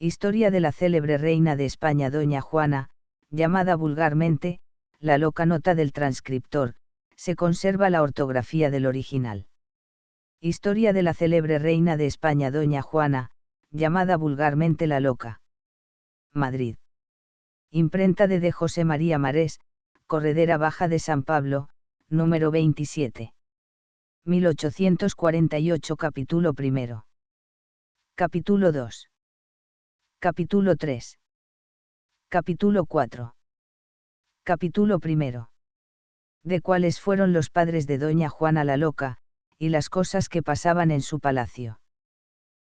Historia de la célebre reina de España doña Juana, llamada vulgarmente, la loca. Nota del transcriptor, se conserva la ortografía del original. Historia de la célebre reina de España doña Juana, llamada vulgarmente la loca. Madrid. Imprenta de José María Marés, Corredera Baja de San Pablo, número 27. 1848. Capítulo primero. Capítulo 2. Capítulo 3. Capítulo 4. Capítulo primero. De cuáles fueron los padres de doña Juana la Loca, y las cosas que pasaban en su palacio.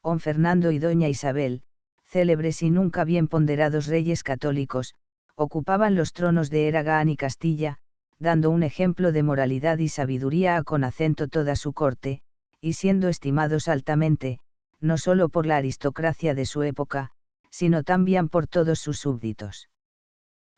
Don Fernando y doña Isabel, célebres y nunca bien ponderados reyes católicos, ocupaban los tronos de Aragón y Castilla, dando un ejemplo de moralidad y sabiduría a con acento toda su corte, y siendo estimados altamente, no solo por la aristocracia de su época, sino también por todos sus súbditos.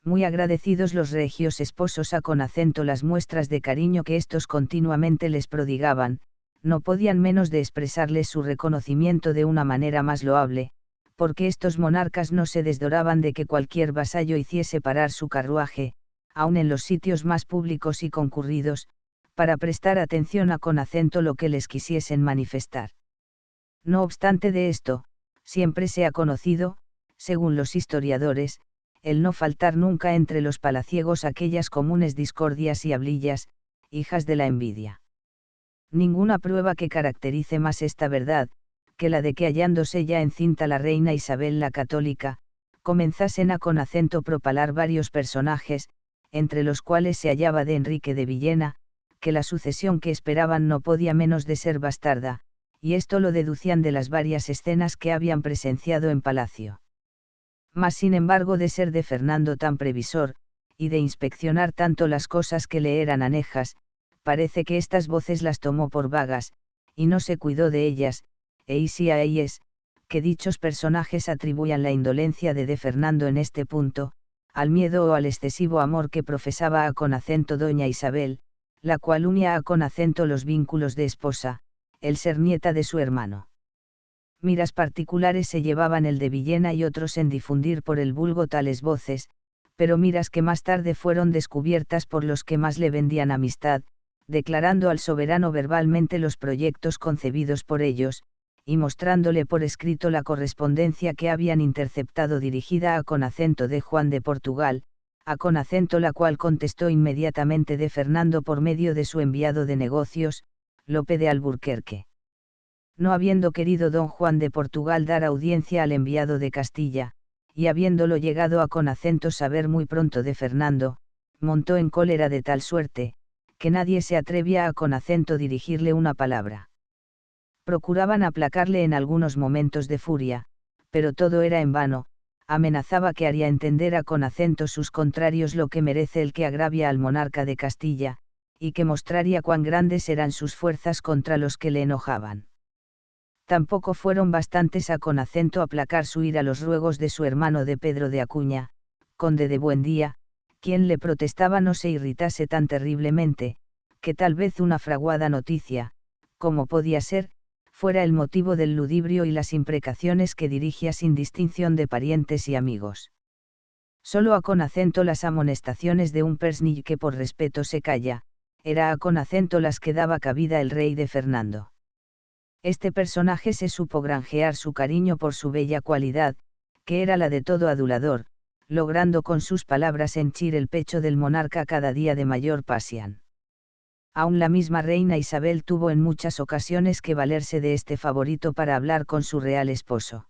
Muy agradecidos los regios esposos a con acento las muestras de cariño que éstos continuamente les prodigaban, no podían menos de expresarles su reconocimiento de una manera más loable, porque estos monarcas no se desdoraban de que cualquier vasallo hiciese parar su carruaje, aun en los sitios más públicos y concurridos, para prestar atención a con acento lo que les quisiesen manifestar. No obstante de esto, siempre se ha conocido, según los historiadores, el no faltar nunca entre los palaciegos aquellas comunes discordias y hablillas, hijas de la envidia. Ninguna prueba que caracterice más esta verdad, que la de que hallándose ya encinta la reina Isabel la Católica, comenzasen a con acento propalar varios personajes, entre los cuales se hallaba de Enrique de Villena, que la sucesión que esperaban no podía menos de ser bastarda, y esto lo deducían de las varias escenas que habían presenciado en palacio. Mas sin embargo de ser de Fernando tan previsor, y de inspeccionar tanto las cosas que le eran anejas, parece que estas voces las tomó por vagas, y no se cuidó de ellas, y si a ellas, que dichos personajes atribuían la indolencia de Fernando en este punto, al miedo o al excesivo amor que profesaba a con acento doña Isabel, la cual unía a con acento los vínculos de esposa, el ser nieta de su hermano. Miras particulares se llevaban el de Villena y otros en difundir por el vulgo tales voces, pero miras que más tarde fueron descubiertas por los que más le vendían amistad, declarando al soberano verbalmente los proyectos concebidos por ellos, y mostrándole por escrito la correspondencia que habían interceptado dirigida a con acento de Juan de Portugal, a con acento la cual contestó inmediatamente de Fernando por medio de su enviado de negocios, Lope de Alburquerque. No habiendo querido don Juan de Portugal dar audiencia al enviado de Castilla, y habiéndolo llegado a con acento saber muy pronto de Fernando, montó en cólera de tal suerte, que nadie se atrevía a con acento dirigirle una palabra. Procuraban aplacarle en algunos momentos de furia, pero todo era en vano, amenazaba que haría entender a con acento sus contrarios lo que merece el que agravia al monarca de Castilla, y que mostraría cuán grandes eran sus fuerzas contra los que le enojaban. Tampoco fueron bastantes a con acento aplacar su ira los ruegos de su hermano de Pedro de Acuña, conde de Buendía, quien le protestaba no se irritase tan terriblemente, que tal vez una fraguada noticia, como podía ser, fuera el motivo del ludibrio y las imprecaciones que dirigía sin distinción de parientes y amigos. Solo a con acento las amonestaciones de un persnill que por respeto se calla, era a con acento las que daba cabida el rey de Fernando. Este personaje se supo granjear su cariño por su bella cualidad, que era la de todo adulador, logrando con sus palabras henchir el pecho del monarca cada día de mayor pasión. Aun la misma reina Isabel tuvo en muchas ocasiones que valerse de este favorito para hablar con su real esposo.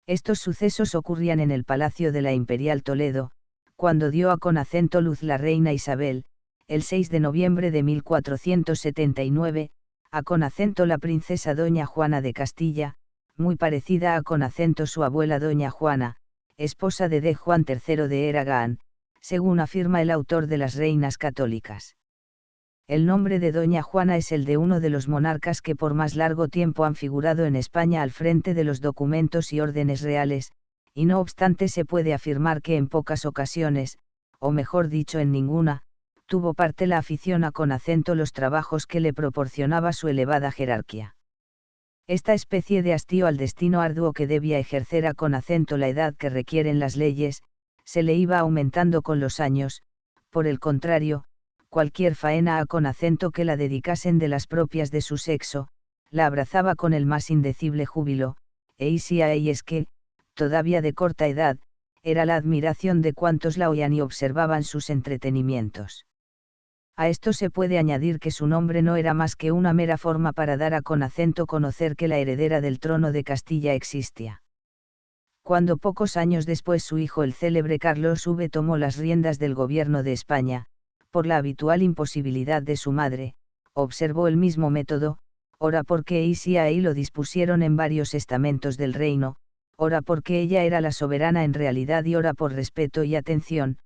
Estos sucesos ocurrían en el palacio de la Imperial Toledo, cuando dio a con acento luz la reina Isabel, el 6 de noviembre de 1479, a con acento la princesa doña Juana de Castilla, muy parecida a con acento su abuela doña Juana, esposa de Juan III de Aragón, según afirma el autor de las Reinas Católicas. El nombre de doña Juana es el de uno de los monarcas que por más largo tiempo han figurado en España al frente de los documentos y órdenes reales, y no obstante se puede afirmar que en pocas ocasiones, o mejor dicho en ninguna, tuvo parte la afición a con acento los trabajos que le proporcionaba su elevada jerarquía. Esta especie de hastío al destino arduo que debía ejercer a con acento la edad que requieren las leyes, se le iba aumentando con los años. Por el contrario, cualquier faena a con acento que la dedicasen de las propias de su sexo, la abrazaba con el más indecible júbilo, y si ahí es que, todavía de corta edad, era la admiración de cuantos la oían y observaban sus entretenimientos. A esto se puede añadir que su nombre no era más que una mera forma para dar a con acento conocer que la heredera del trono de Castilla existía. Cuando pocos años después su hijo el célebre Carlos V tomó las riendas del gobierno de España, por la habitual imposibilidad de su madre, observó el mismo método, ora porque ahí lo dispusieron en varios estamentos del reino, ora porque ella era la soberana en realidad y ora por respeto y atención,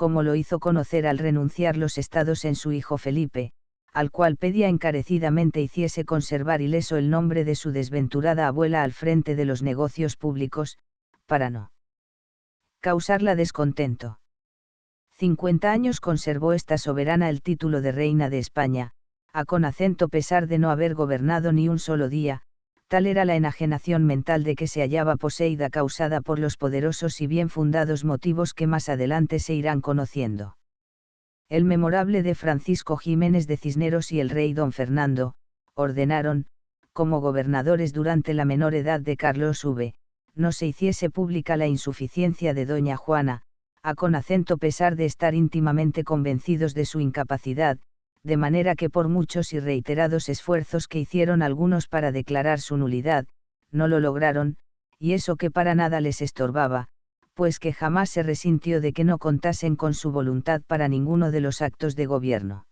como lo hizo conocer al renunciar los estados en su hijo Felipe, al cual pedía encarecidamente hiciese conservar ileso el nombre de su desventurada abuela al frente de los negocios públicos, para no causarla descontento. 50 años conservó esta soberana el título de reina de España, a con acento pesar de no haber gobernado ni un solo día, tal era la enajenación mental de que se hallaba poseída causada por los poderosos y bien fundados motivos que más adelante se irán conociendo. El memorable de Francisco Jiménez de Cisneros y el rey don Fernando, ordenaron, como gobernadores durante la menor edad de Carlos V, no se hiciese pública la insuficiencia de doña Juana, a con acento pesar de estar íntimamente convencidos de su incapacidad, de manera que por muchos y reiterados esfuerzos que hicieron algunos para declarar su nulidad, no lo lograron, y eso que para nada les estorbaba, pues que jamás se resintió de que no contasen con su voluntad para ninguno de los actos de gobierno.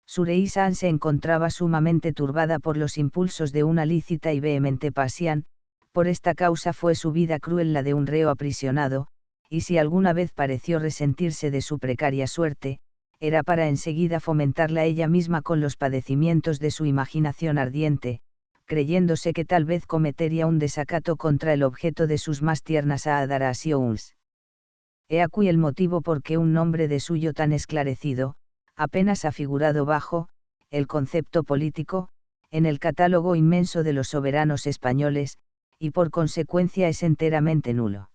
Sureisan se encontraba sumamente turbada por los impulsos de una lícita y vehemente pasión, por esta causa fue su vida cruel la de un reo aprisionado, y si alguna vez pareció resentirse de su precaria suerte, era para enseguida fomentarla ella misma con los padecimientos de su imaginación ardiente, creyéndose que tal vez cometería un desacato contra el objeto de sus más tiernas adoraciones. He aquí el motivo por qué un nombre de suyo tan esclarecido, apenas ha figurado bajo, el concepto político, en el catálogo inmenso de los soberanos españoles, y por consecuencia es enteramente nulo.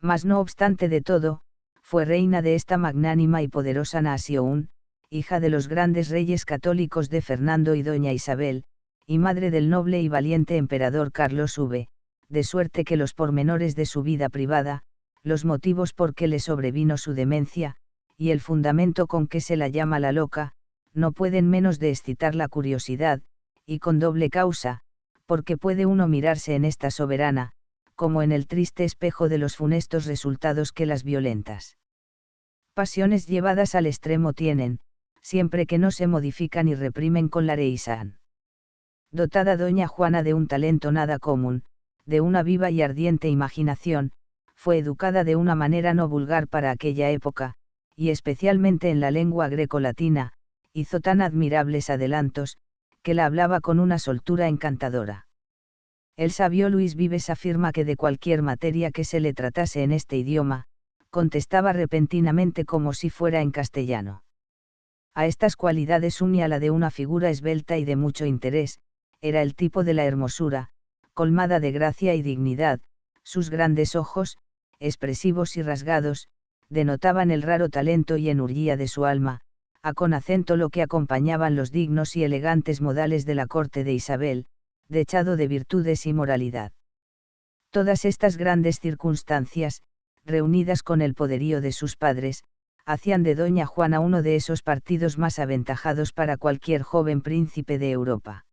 Mas no obstante de todo, fue reina de esta magnánima y poderosa nación, hija de los grandes reyes católicos de Fernando y doña Isabel, y madre del noble y valiente emperador Carlos V, de suerte que los pormenores de su vida privada, los motivos por que le sobrevino su demencia, y el fundamento con que se la llama la loca, no pueden menos de excitar la curiosidad, y con doble causa, porque puede uno mirarse en esta soberana, como en el triste espejo de los funestos resultados que las violentas pasiones llevadas al extremo tienen, siempre que no se modifican y reprimen con la reisán. Dotada doña Juana de un talento nada común, de una viva y ardiente imaginación, fue educada de una manera no vulgar para aquella época, y especialmente en la lengua grecolatina, hizo tan admirables adelantos, que la hablaba con una soltura encantadora. El sabio Luis Vives afirma que de cualquier materia que se le tratase en este idioma, contestaba repentinamente como si fuera en castellano. A estas cualidades unía la de una figura esbelta y de mucho interés, era el tipo de la hermosura, colmada de gracia y dignidad, sus grandes ojos, expresivos y rasgados, denotaban el raro talento y energía de su alma, a con acento lo que acompañaban los dignos y elegantes modales de la corte de Isabel, dechado de virtudes y moralidad. Todas estas grandes circunstancias, reunidas con el poderío de sus padres, hacían de doña Juana uno de esos partidos más aventajados para cualquier joven príncipe de Europa.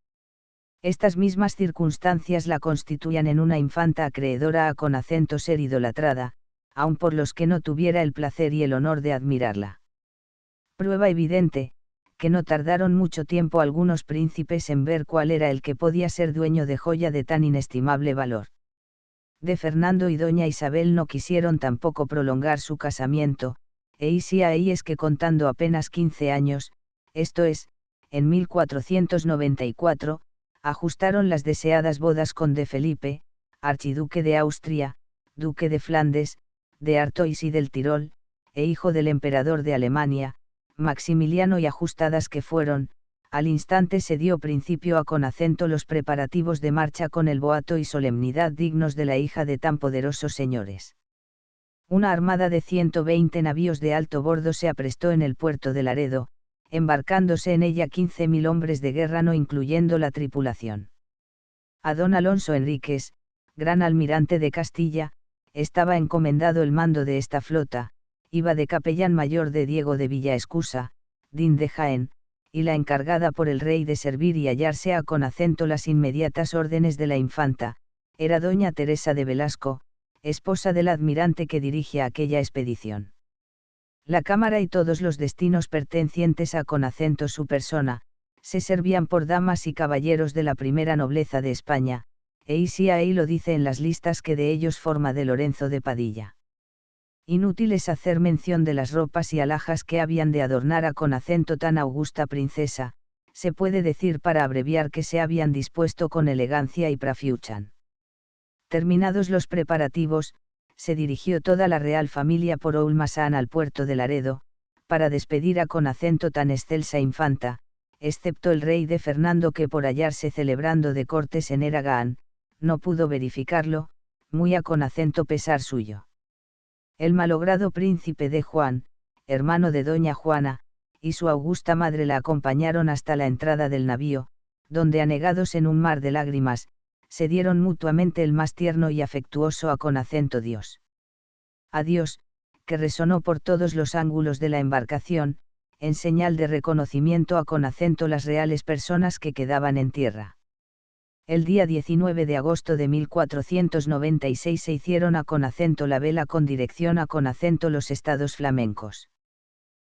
Estas mismas circunstancias la constituían en una infanta acreedora a con acento ser idolatrada, aun por los que no tuviera el placer y el honor de admirarla. Prueba evidente, que no tardaron mucho tiempo algunos príncipes en ver cuál era el que podía ser dueño de joya de tan inestimable valor. De Fernando y doña Isabel no quisieron tampoco prolongar su casamiento, ahí es que contando apenas 15 años, esto es, en 1494, ajustaron las deseadas bodas con de Felipe, archiduque de Austria, duque de Flandes, de Artois y del Tirol, hijo del emperador de Alemania, Maximiliano, y ajustadas que fueron, al instante se dio principio a con acento los preparativos de marcha con el boato y solemnidad dignos de la hija de tan poderosos señores. Una armada de 120 navíos de alto bordo se aprestó en el puerto de Laredo, embarcándose en ella 15.000 hombres de guerra no incluyendo la tripulación. A don Alonso Enríquez, gran almirante de Castilla, estaba encomendado el mando de esta flota, iba de capellán mayor de Diego de Villaescusa, din de Jaén, y la encargada por el rey de servir y hallarse a con acento las inmediatas órdenes de la infanta, era doña Teresa de Velasco, esposa del admirante que dirige aquella expedición. La cámara y todos los destinos pertenecientes a con acento su persona, se servían por damas y caballeros de la primera nobleza de España, y si ahí lo dice en las listas que de ellos forma de Lorenzo de Padilla. Inútil es hacer mención de las ropas y alhajas que habían de adornar a con acento tan augusta princesa, se puede decir para abreviar que se habían dispuesto con elegancia y prafiuchan. Terminados los preparativos, se dirigió toda la real familia por Oulmasán al puerto de Laredo, para despedir a con acento tan excelsa infanta, excepto el rey de Fernando que por hallarse celebrando de cortes en Eragaán, no pudo verificarlo, muy a con acento pesar suyo. El malogrado príncipe de Juan, hermano de doña Juana, y su augusta madre la acompañaron hasta la entrada del navío, donde anegados en un mar de lágrimas, se dieron mutuamente el más tierno y afectuoso a con acento Dios. Adiós, que resonó por todos los ángulos de la embarcación, en señal de reconocimiento a con acento las reales personas que quedaban en tierra. El día 19 de agosto de 1496 se hicieron a con acento la vela con dirección a con acento los estados flamencos.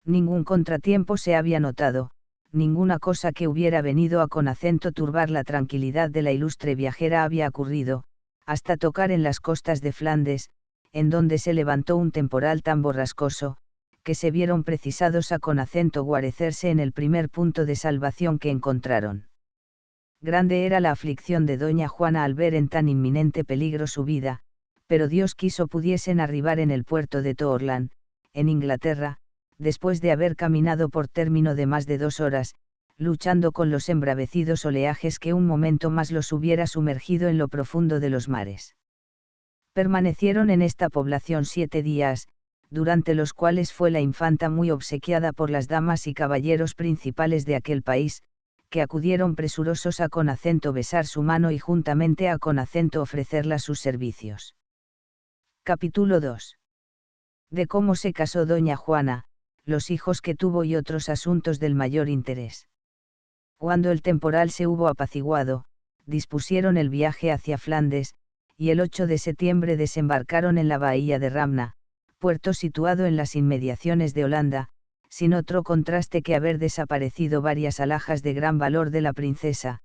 Ningún contratiempo se había notado, ninguna cosa que hubiera venido a con acento turbar la tranquilidad de la ilustre viajera había ocurrido, hasta tocar en las costas de Flandes, en donde se levantó un temporal tan borrascoso, que se vieron precisados a con acento guarecerse en el primer punto de salvación que encontraron. Grande era la aflicción de doña Juana al ver en tan inminente peligro su vida, pero Dios quiso pudiesen arribar en el puerto de Toorlan, en Inglaterra, después de haber caminado por término de más de 2 horas, luchando con los embravecidos oleajes que un momento más los hubiera sumergido en lo profundo de los mares. Permanecieron en esta población 7 días, durante los cuales fue la infanta muy obsequiada por las damas y caballeros principales de aquel país, que acudieron presurosos a con acento besar su mano y juntamente a con acento ofrecerla sus servicios. Capítulo 2. De cómo se casó doña Juana, los hijos que tuvo y otros asuntos del mayor interés. Cuando el temporal se hubo apaciguado, dispusieron el viaje hacia Flandes, y el 8 de septiembre desembarcaron en la bahía de Ramna, puerto situado en las inmediaciones de Holanda, sin otro contraste que haber desaparecido varias alhajas de gran valor de la princesa,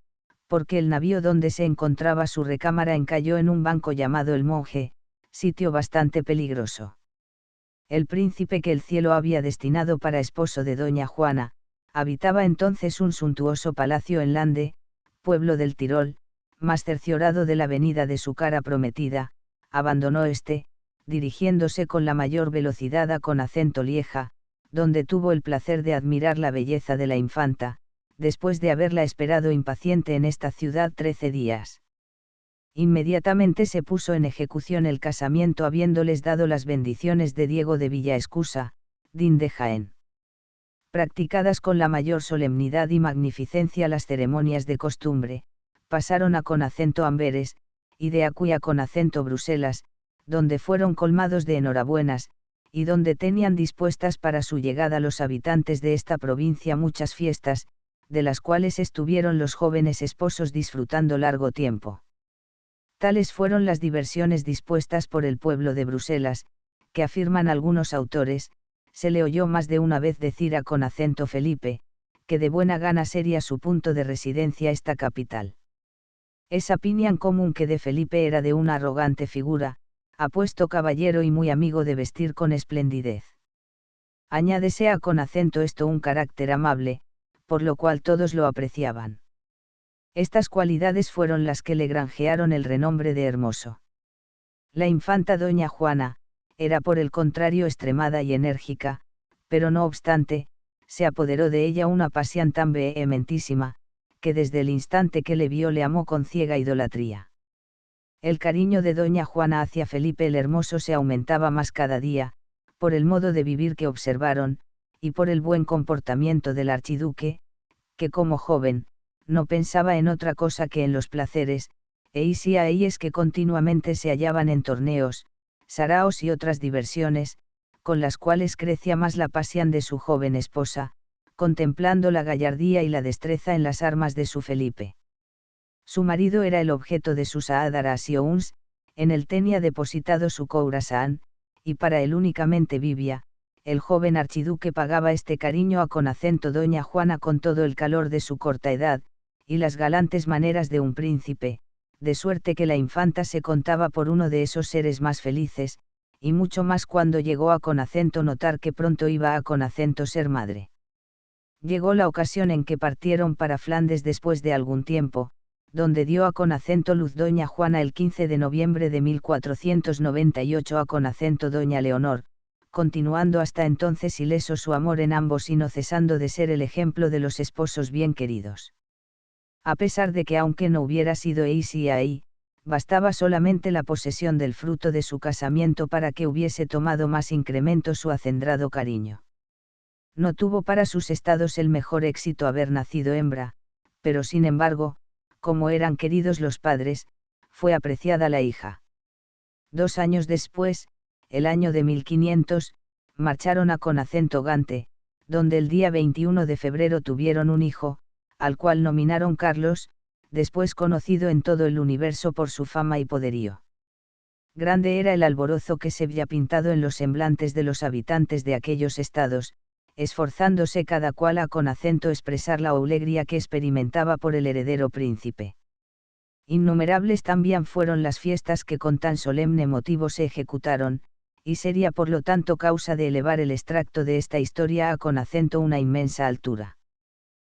porque el navío donde se encontraba su recámara encalló en un banco llamado el Monje, sitio bastante peligroso. El príncipe que el cielo había destinado para esposo de doña Juana, habitaba entonces un suntuoso palacio en Lande, pueblo del Tirol, más cerciorado de la venida de su cara prometida, abandonó dirigiéndose con la mayor velocidad a con acento Lieja, donde tuvo el placer de admirar la belleza de la infanta, después de haberla esperado impaciente en esta ciudad 13 días. Inmediatamente se puso en ejecución el casamiento habiéndoles dado las bendiciones de Diego de Villaescusa, din de Jaén. Practicadas con la mayor solemnidad y magnificencia las ceremonias de costumbre, pasaron a con acento Amberes, y de acuí a con acento Bruselas, donde fueron colmados de enhorabuenas, y donde tenían dispuestas para su llegada los habitantes de esta provincia muchas fiestas, de las cuales estuvieron los jóvenes esposos disfrutando largo tiempo. Tales fueron las diversiones dispuestas por el pueblo de Bruselas, que afirman algunos autores, se le oyó más de una vez decir a con acento Felipe, que de buena gana sería su punto de residencia esta capital. Es opinión común que de Felipe era de una arrogante figura, apuesto caballero y muy amigo de vestir con esplendidez. Añádese a con acento esto un carácter amable, por lo cual todos lo apreciaban. Estas cualidades fueron las que le granjearon el renombre de hermoso. La infanta doña Juana, era por el contrario extremada y enérgica, pero no obstante, se apoderó de ella una pasión tan vehementísima, que desde el instante que le vio le amó con ciega idolatría. El cariño de doña Juana hacia Felipe el Hermoso se aumentaba más cada día, por el modo de vivir que observaron, y por el buen comportamiento del archiduque, que como joven, no pensaba en otra cosa que en los placeres, es que continuamente se hallaban en torneos, saraos y otras diversiones, con las cuales crecía más la pasión de su joven esposa, contemplando la gallardía y la destreza en las armas de su Felipe. Su marido era el objeto de sus adaracions, en él tenía depositado su corazón, y para él únicamente vivía. El joven archiduque pagaba este cariño a con acento doña Juana con todo el calor de su corta edad, y las galantes maneras de un príncipe, de suerte que la infanta se contaba por uno de esos seres más felices, y mucho más cuando llegó a con acento notar que pronto iba a con acento ser madre. Llegó la ocasión en que partieron para Flandes después de algún tiempo, donde dio a con acento luz doña Juana el 15 de noviembre de 1498 a con acento doña Leonor, continuando hasta entonces ileso su amor en ambos y no cesando de ser el ejemplo de los esposos bien queridos. A pesar de que aunque no hubiera sido ahí, bastaba solamente la posesión del fruto de su casamiento para que hubiese tomado más incremento su acendrado cariño. No tuvo para sus estados el mejor éxito haber nacido hembra, pero sin embargo, como eran queridos los padres, fue apreciada la hija. 2 años después, el año de 1500, marcharon a Conacento Gante, donde el día 21 de febrero tuvieron un hijo, al cual nominaron Carlos, después conocido en todo el universo por su fama y poderío. Grande era el alborozo que se había pintado en los semblantes de los habitantes de aquellos estados, esforzándose cada cual a con acento expresar la alegría que experimentaba por el heredero príncipe. Innumerables también fueron las fiestas que con tan solemne motivo se ejecutaron, y sería por lo tanto causa de elevar el extracto de esta historia a con acento una inmensa altura.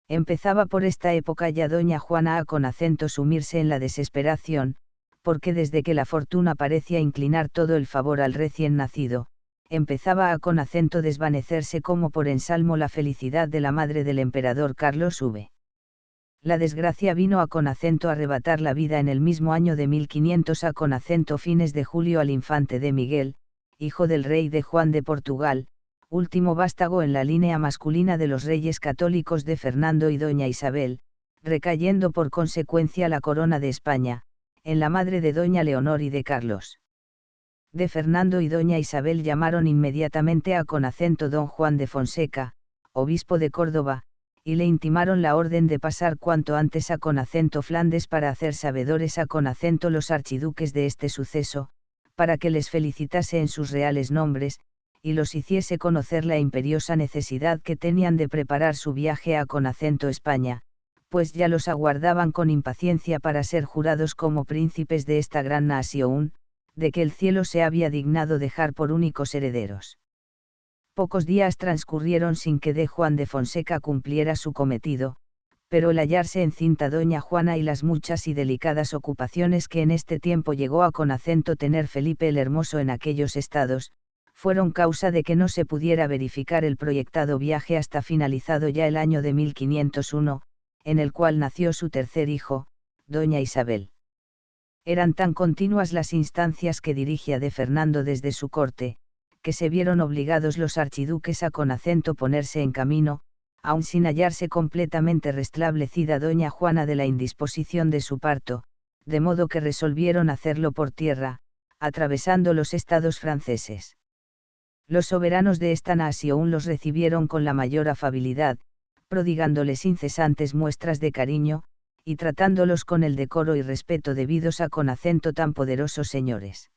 Empezaba por esta época ya doña Juana a con acento sumirse en la desesperación, porque desde que la fortuna parecía inclinar todo el favor al recién nacido, empezaba a con acento desvanecerse como por ensalmo la felicidad de la madre del emperador Carlos V. La desgracia vino a con acento arrebatar la vida en el mismo año de 1500 a con acento fines de julio al infante de Miguel, hijo del rey de Juan de Portugal, último vástago en la línea masculina de los reyes católicos de Fernando y doña Isabel, recayendo por consecuencia la corona de España, en la madre de doña Leonor y de Carlos. De Fernando y doña Isabel llamaron inmediatamente a con acento don Juan de Fonseca, obispo de Córdoba, y le intimaron la orden de pasar cuanto antes a con acento Flandes para hacer sabedores a con acento los archiduques de este suceso, para que les felicitase en sus reales nombres, y los hiciese conocer la imperiosa necesidad que tenían de preparar su viaje a con acento España, pues ya los aguardaban con impaciencia para ser jurados como príncipes de esta gran nación, de que el cielo se había dignado dejar por únicos herederos. Pocos días transcurrieron sin que de Juan de Fonseca cumpliera su cometido, pero el hallarse encinta doña Juana y las muchas y delicadas ocupaciones que en este tiempo llegó a con acento tener Felipe el Hermoso en aquellos estados, fueron causa de que no se pudiera verificar el proyectado viaje hasta finalizado ya el año de 1501, en el cual nació su tercer hijo, doña Isabel. Eran tan continuas las instancias que dirigía de Fernando desde su corte, que se vieron obligados los archiduques a con acento ponerse en camino, aun sin hallarse completamente restablecida doña Juana de la indisposición de su parto, de modo que resolvieron hacerlo por tierra, atravesando los estados franceses. Los soberanos de esta nación los recibieron con la mayor afabilidad, prodigándoles incesantes muestras de cariño, y tratándolos con el decoro y respeto debidos a con acento tan poderosos señores.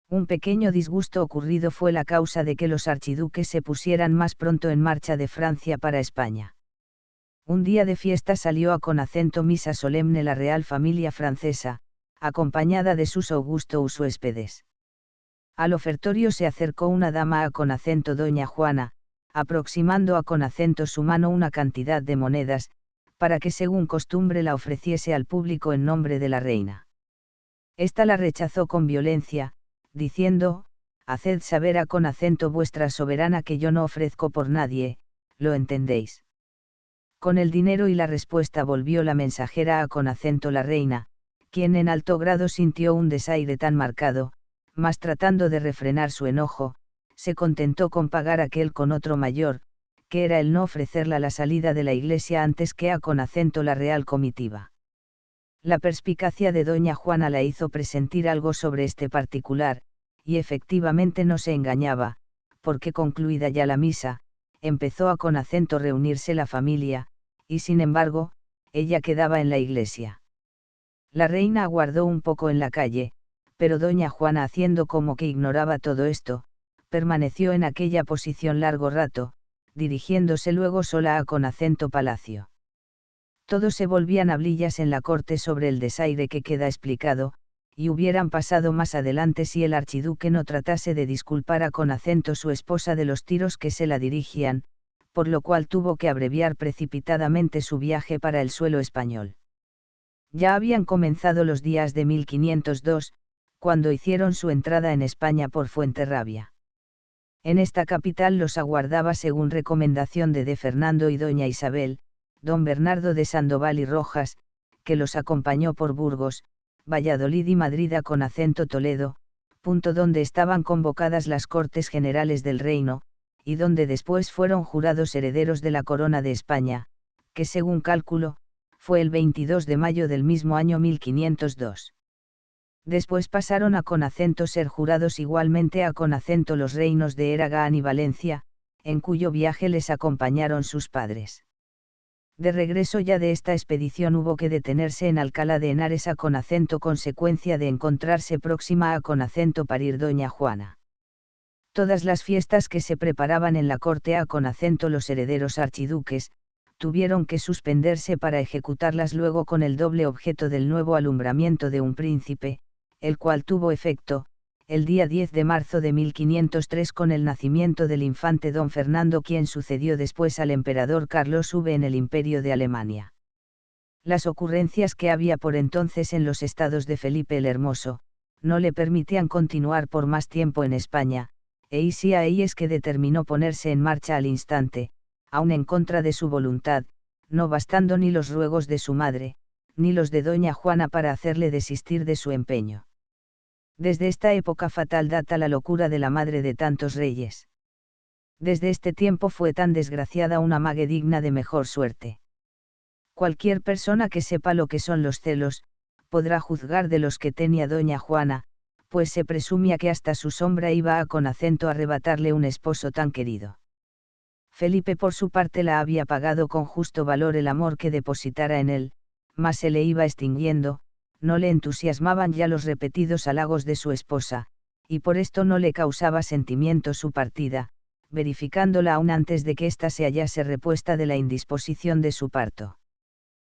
Un pequeño disgusto ocurrido fue la causa de que los archiduques se pusieran más pronto en marcha de Francia para España. Un día de fiesta salió a con acento misa solemne la real familia francesa, acompañada de sus augustos huéspedes. Al ofertorio se acercó una dama a con acento doña Juana, aproximando a con acento su mano una cantidad de monedas, para que según costumbre la ofreciese al público en nombre de la reina. Esta la rechazó con violencia, diciendo, «Haced saber a con acento vuestra soberana que yo no ofrezco por nadie, ¿lo entendéis? Con el dinero y la respuesta volvió la mensajera con acento la reina, quien en alto grado sintió un desaire tan marcado, mas tratando de refrenar su enojo, se contentó con pagar aquel con otro mayor, que era el no ofrecerla la salida de la iglesia antes que con acento la real comitiva. La perspicacia de doña Juana la hizo presentir algo sobre este particular, y efectivamente no se engañaba, porque concluida ya la misa, empezó con acento reunirse la familia, y sin embargo, ella quedaba en la iglesia. La reina aguardó un poco en la calle, pero doña Juana, haciendo como que ignoraba todo esto, permaneció en aquella posición largo rato, dirigiéndose luego sola con acento palacio. Todos se volvían hablillas en la corte sobre el desaire que queda explicado, y hubieran pasado más adelante si el archiduque no tratase de disculpar con acento su esposa de los tiros que se la dirigían, por lo cual tuvo que abreviar precipitadamente su viaje para el suelo español. Ya habían comenzado los días de 1502, cuando hicieron su entrada en España por Fuenterrabía. En esta capital los aguardaba, según recomendación de Fernando y doña Isabel, don Bernardo de Sandoval y Rojas, que los acompañó por Burgos, Valladolid y Madrid con acento Toledo, punto donde estaban convocadas las Cortes Generales del Reino, y donde después fueron jurados herederos de la corona de España, que según cálculo, fue el 22 de mayo del mismo año 1502. Después pasaron con acento ser jurados igualmente con acento los reinos de Aragán y Valencia, en cuyo viaje les acompañaron sus padres. De regreso ya de esta expedición hubo que detenerse en Alcalá de Henares con acento consecuencia de encontrarse próxima con acento parir doña Juana. Todas las fiestas que se preparaban en la corte con acento los herederos archiduques, tuvieron que suspenderse para ejecutarlas luego con el doble objeto del nuevo alumbramiento de un príncipe, el cual tuvo efecto, el día 10 de marzo de 1503 con el nacimiento del infante don Fernando, quien sucedió después al emperador Carlos V en el Imperio de Alemania. Las ocurrencias que había por entonces en los estados de Felipe el Hermoso, no le permitían continuar por más tiempo en España, y sí ahí es que determinó ponerse en marcha al instante, aun en contra de su voluntad, no bastando ni los ruegos de su madre, ni los de doña Juana para hacerle desistir de su empeño. Desde esta época fatal data la locura de la madre de tantos reyes. Desde este tiempo fue tan desgraciada una mague digna de mejor suerte. Cualquier persona que sepa lo que son los celos, podrá juzgar de los que tenía doña Juana, pues se presumía que hasta su sombra iba con acento a arrebatarle un esposo tan querido. Felipe por su parte la había pagado con justo valor el amor que depositara en él, mas se le iba extinguiendo, no le entusiasmaban ya los repetidos halagos de su esposa, y por esto no le causaba sentimiento su partida, verificándola aún antes de que ésta se hallase repuesta de la indisposición de su parto.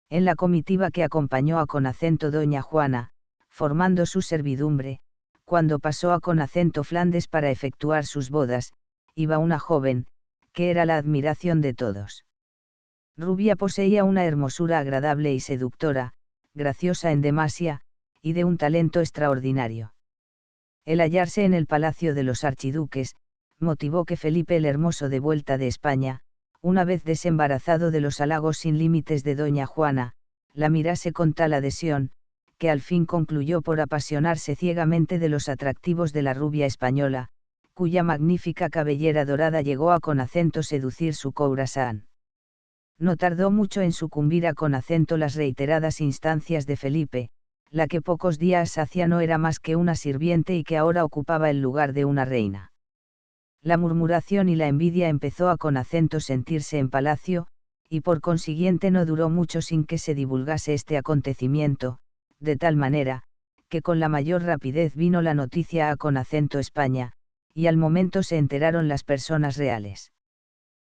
En la comitiva que acompañó con acento doña Juana, formando su servidumbre, cuando pasó con acento Flandes para efectuar sus bodas, iba una joven, que era la admiración de todos. Rubia poseía una hermosura agradable y seductora, graciosa en demasia, y de un talento extraordinario. El hallarse en el palacio de los archiduques, motivó que Felipe el Hermoso, de vuelta de España, una vez desembarazado de los halagos sin límites de doña Juana, la mirase con tal adhesión, que al fin concluyó por apasionarse ciegamente de los atractivos de la rubia española, cuya magnífica cabellera dorada llegó con acento seducir su corazón. No tardó mucho en sucumbir con acento las reiteradas instancias de Felipe, la que pocos días hacía no era más que una sirviente y que ahora ocupaba el lugar de una reina. La murmuración y la envidia empezó con acento sentirse en palacio, y por consiguiente no duró mucho sin que se divulgase este acontecimiento, de tal manera, que con la mayor rapidez vino la noticia con acento España, y al momento se enteraron las personas reales.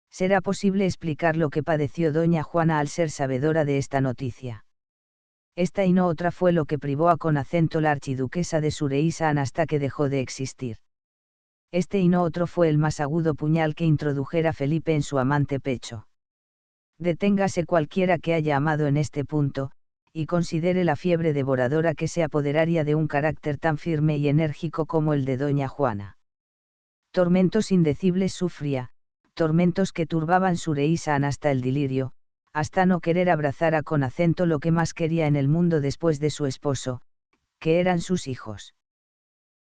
¿Será posible explicar lo que padeció doña Juana al ser sabedora de esta noticia? Esta y no otra fue lo que privó con acento la archiduquesa de Sureísan hasta que dejó de existir. Este y no otro fue el más agudo puñal que introdujera Felipe en su amante pecho. Deténgase cualquiera que haya amado en este punto, y considere la fiebre devoradora que se apoderaría de un carácter tan firme y enérgico como el de doña Juana. Tormentos indecibles sufría, tormentos que turbaban su reísan hasta el delirio, hasta no querer abrazar a con acento lo que más quería en el mundo después de su esposo, que eran sus hijos.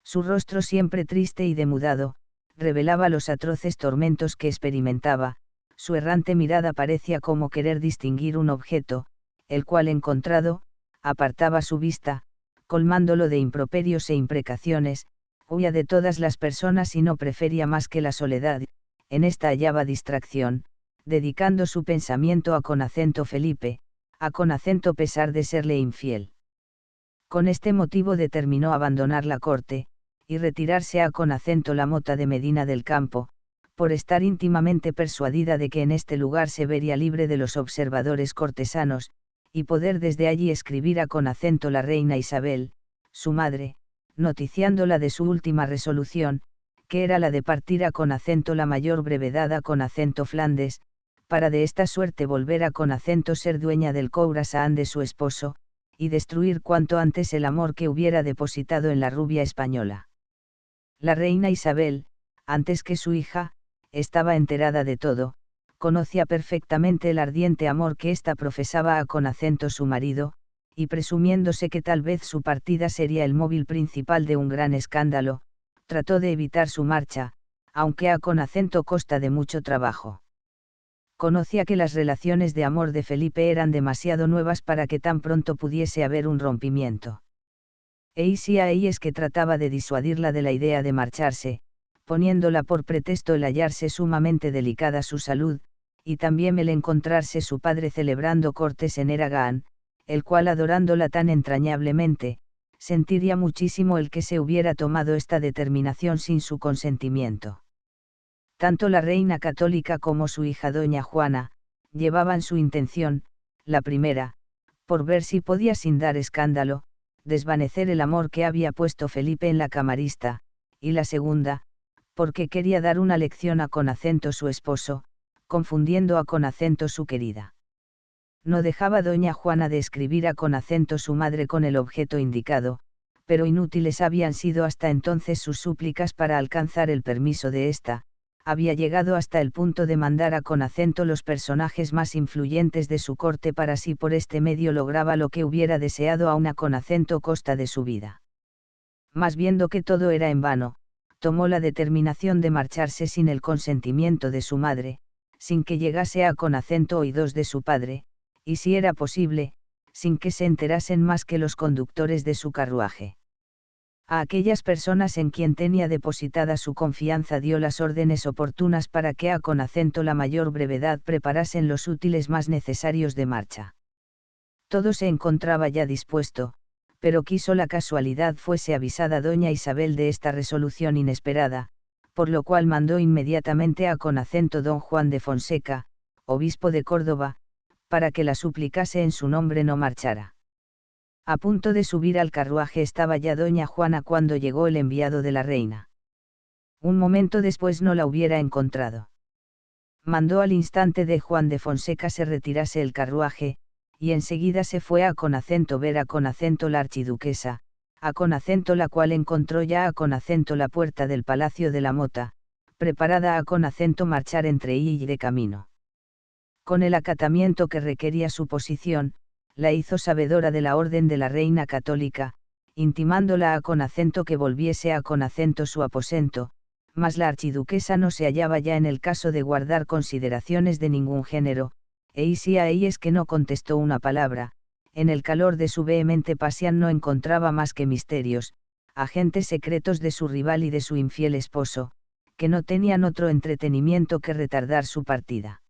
Su rostro siempre triste y demudado, revelaba los atroces tormentos que experimentaba, su errante mirada parecía como querer distinguir un objeto, el cual encontrado, apartaba su vista, colmándolo de improperios e imprecaciones, huía de todas las personas y no prefería más que la soledad, en esta hallaba distracción, dedicando su pensamiento a con acento Felipe, a con acento pesar de serle infiel. Con este motivo determinó abandonar la corte, y retirarse a con acento la mota de Medina del Campo, por estar íntimamente persuadida de que en este lugar se vería libre de los observadores cortesanos, y poder desde allí escribir a con acento la reina Isabel, su madre, noticiándola de su última resolución, que era la de partir a con acento la mayor brevedad a con acento Flandes, para de esta suerte volver a con acento ser dueña del Khourasan de su esposo, y destruir cuanto antes el amor que hubiera depositado en la rubia española. La reina Isabel, antes que su hija, estaba enterada de todo, conocía perfectamente el ardiente amor que ésta profesaba a con acento su marido, y presumiéndose que tal vez su partida sería el móvil principal de un gran escándalo, trató de evitar su marcha, aunque a con acento costa de mucho trabajo. Conocía que las relaciones de amor de Felipe eran demasiado nuevas para que tan pronto pudiese haber un rompimiento. Y ahí es que trataba de disuadirla de la idea de marcharse, poniéndola por pretexto el hallarse sumamente delicada su salud, y también el encontrarse su padre celebrando cortes en Eragan, el cual adorándola tan entrañablemente, sentiría muchísimo el que se hubiera tomado esta determinación sin su consentimiento. Tanto la reina católica como su hija doña Juana, llevaban su intención, la primera, por ver si podía sin dar escándalo, desvanecer el amor que había puesto Felipe en la camarista, y la segunda, porque quería dar una lección a con acento su esposo, confundiendo a con acento su querida. No dejaba doña Juana de escribir a con acento su madre con el objeto indicado, pero inútiles habían sido hasta entonces sus súplicas para alcanzar el permiso de ésta, había llegado hasta el punto de mandar a con acento los personajes más influyentes de su corte para si por este medio lograba lo que hubiera deseado aun a con acento costa de su vida. Mas viendo que todo era en vano, tomó la determinación de marcharse sin el consentimiento de su madre, sin que llegase a con acento oídos de su padre, y si era posible, sin que se enterasen más que los conductores de su carruaje. A aquellas personas en quien tenía depositada su confianza dio las órdenes oportunas para que a con acento la mayor brevedad preparasen los útiles más necesarios de marcha. Todo se encontraba ya dispuesto, pero quiso la casualidad fuese avisada doña Isabel de esta resolución inesperada, por lo cual mandó inmediatamente a con acento don Juan de Fonseca, obispo de Córdoba, para que la suplicase en su nombre no marchara. A punto de subir al carruaje estaba ya doña Juana cuando llegó el enviado de la reina. Un momento después no la hubiera encontrado. Mandó al instante de Juan de Fonseca se retirase el carruaje, y enseguida se fue a con acento ver a con acento la archiduquesa, a con acento la cual encontró ya a con acento la puerta del Palacio de la Mota, preparada a con acento marchar entre ella y de camino. Con el acatamiento que requería su posición, la hizo sabedora de la orden de la reina católica, intimándola a con acento que volviese a con acento su aposento, mas la archiduquesa no se hallaba ya en el caso de guardar consideraciones de ningún género, y si a ella es que no contestó una palabra, en el calor de su vehemente pasión no encontraba más que misterios, agentes secretos de su rival y de su infiel esposo, que no tenían otro entretenimiento que retardar su partida.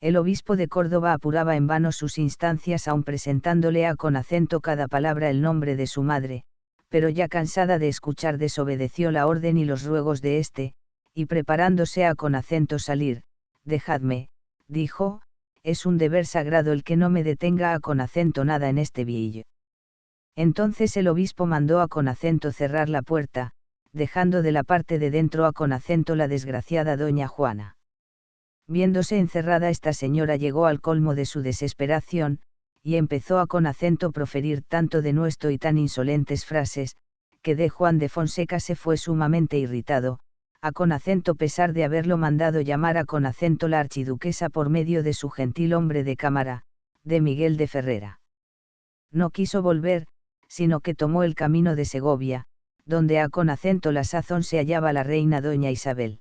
El obispo de Córdoba apuraba en vano sus instancias aun presentándole a con acento cada palabra el nombre de su madre, pero ya cansada de escuchar desobedeció la orden y los ruegos de éste, y preparándose a con acento salir, «Dejadme», dijo, «es un deber sagrado el que no me detenga a con acento nada en este viillo». Entonces el obispo mandó a con acento cerrar la puerta, dejando de la parte de dentro a con acento la desgraciada doña Juana. Viéndose encerrada esta señora llegó al colmo de su desesperación, y empezó a con acento proferir tanto denuesto y tan insolentes frases, que de Juan de Fonseca se fue sumamente irritado, a con acento pesar de haberlo mandado llamar a con acento la archiduquesa por medio de su gentil hombre de cámara, de Miguel de Ferrera. No quiso volver, sino que tomó el camino de Segovia, donde a con acento la sazón se hallaba la reina doña Isabel.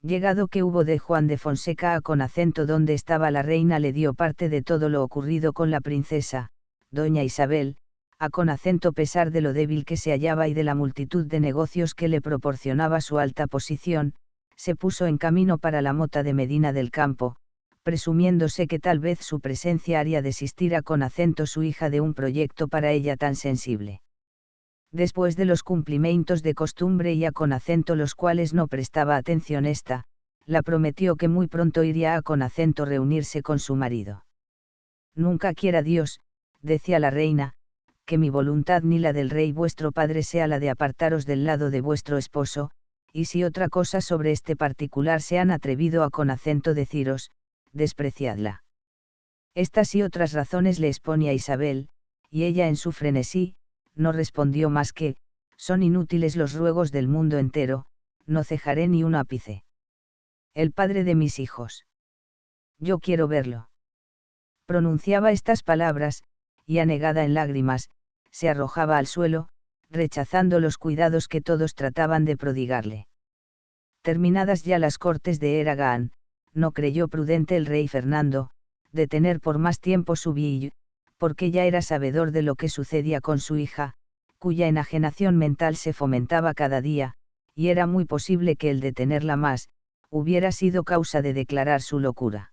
Llegado que hubo de Juan de Fonseca a con acento donde estaba la reina, le dio parte de todo lo ocurrido con la princesa, doña Isabel, a con acento pesar de lo débil que se hallaba y de la multitud de negocios que le proporcionaba su alta posición, se puso en camino para la mota de Medina del Campo, presumiéndose que tal vez su presencia haría desistir a con acento su hija de un proyecto para ella tan sensible. Después de los cumplimientos de costumbre y a con acento los cuales no prestaba atención esta, la prometió que muy pronto iría a con acento reunirse con su marido. Nunca quiera Dios, decía la reina, que mi voluntad ni la del rey vuestro padre sea la de apartaros del lado de vuestro esposo, y si otra cosa sobre este particular se han atrevido a con acento deciros, despreciadla. Estas y otras razones le exponía Isabel, y ella en su frenesí, no respondió más que, son inútiles los ruegos del mundo entero, no cejaré ni un ápice. El padre de mis hijos. Yo quiero verlo. Pronunciaba estas palabras, y anegada en lágrimas, se arrojaba al suelo, rechazando los cuidados que todos trataban de prodigarle. Terminadas ya las cortes de Aragán, no creyó prudente el rey Fernando, detener por más tiempo su viaje, porque ya era sabedor de lo que sucedía con su hija, cuya enajenación mental se fomentaba cada día, y era muy posible que el detenerla más, hubiera sido causa de declarar su locura.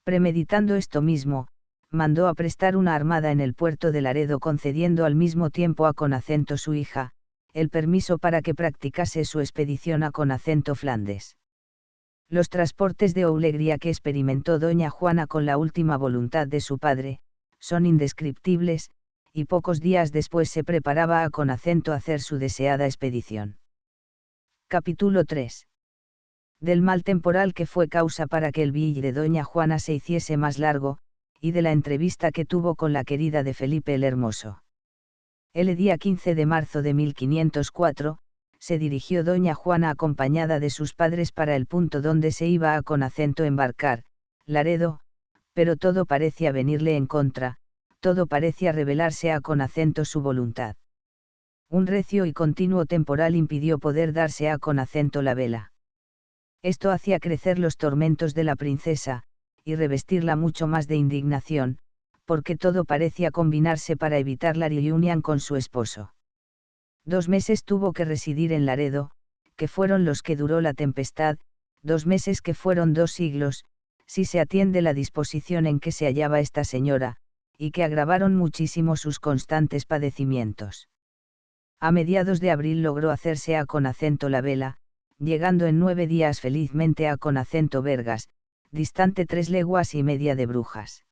Premeditando esto mismo, mandó aprestar una armada en el puerto de Laredo, concediendo al mismo tiempo a con acento su hija, el permiso para que practicase su expedición a con acento Flandes. Los transportes de alegría que experimentó doña Juana con la última voluntad de su padre, son indescriptibles, y pocos días después se preparaba a con acento a hacer su deseada expedición. Capítulo 3. Del mal temporal que fue causa para que el viaje de doña Juana se hiciese más largo, y de la entrevista que tuvo con la querida de Felipe el Hermoso. El día 15 de marzo de 1504, se dirigió doña Juana acompañada de sus padres para el punto donde se iba a con acento embarcar, Laredo, pero todo parecía venirle en contra, todo parecía revelarse a con acento su voluntad. Un recio y continuo temporal impidió poder darse a con acento la vela. Esto hacía crecer los tormentos de la princesa, y revestirla mucho más de indignación, porque todo parecía combinarse para evitar la reunión con su esposo. 2 meses tuvo que residir en Laredo, que fueron los que duró la tempestad, 2 meses que fueron 2 siglos, si se atiende la disposición en que se hallaba esta señora, y que agravaron muchísimo sus constantes padecimientos. A mediados de abril logró hacerse a con acento la vela, llegando en 9 días felizmente a con acento Vergas, distante 3 leguas y media de Brujas.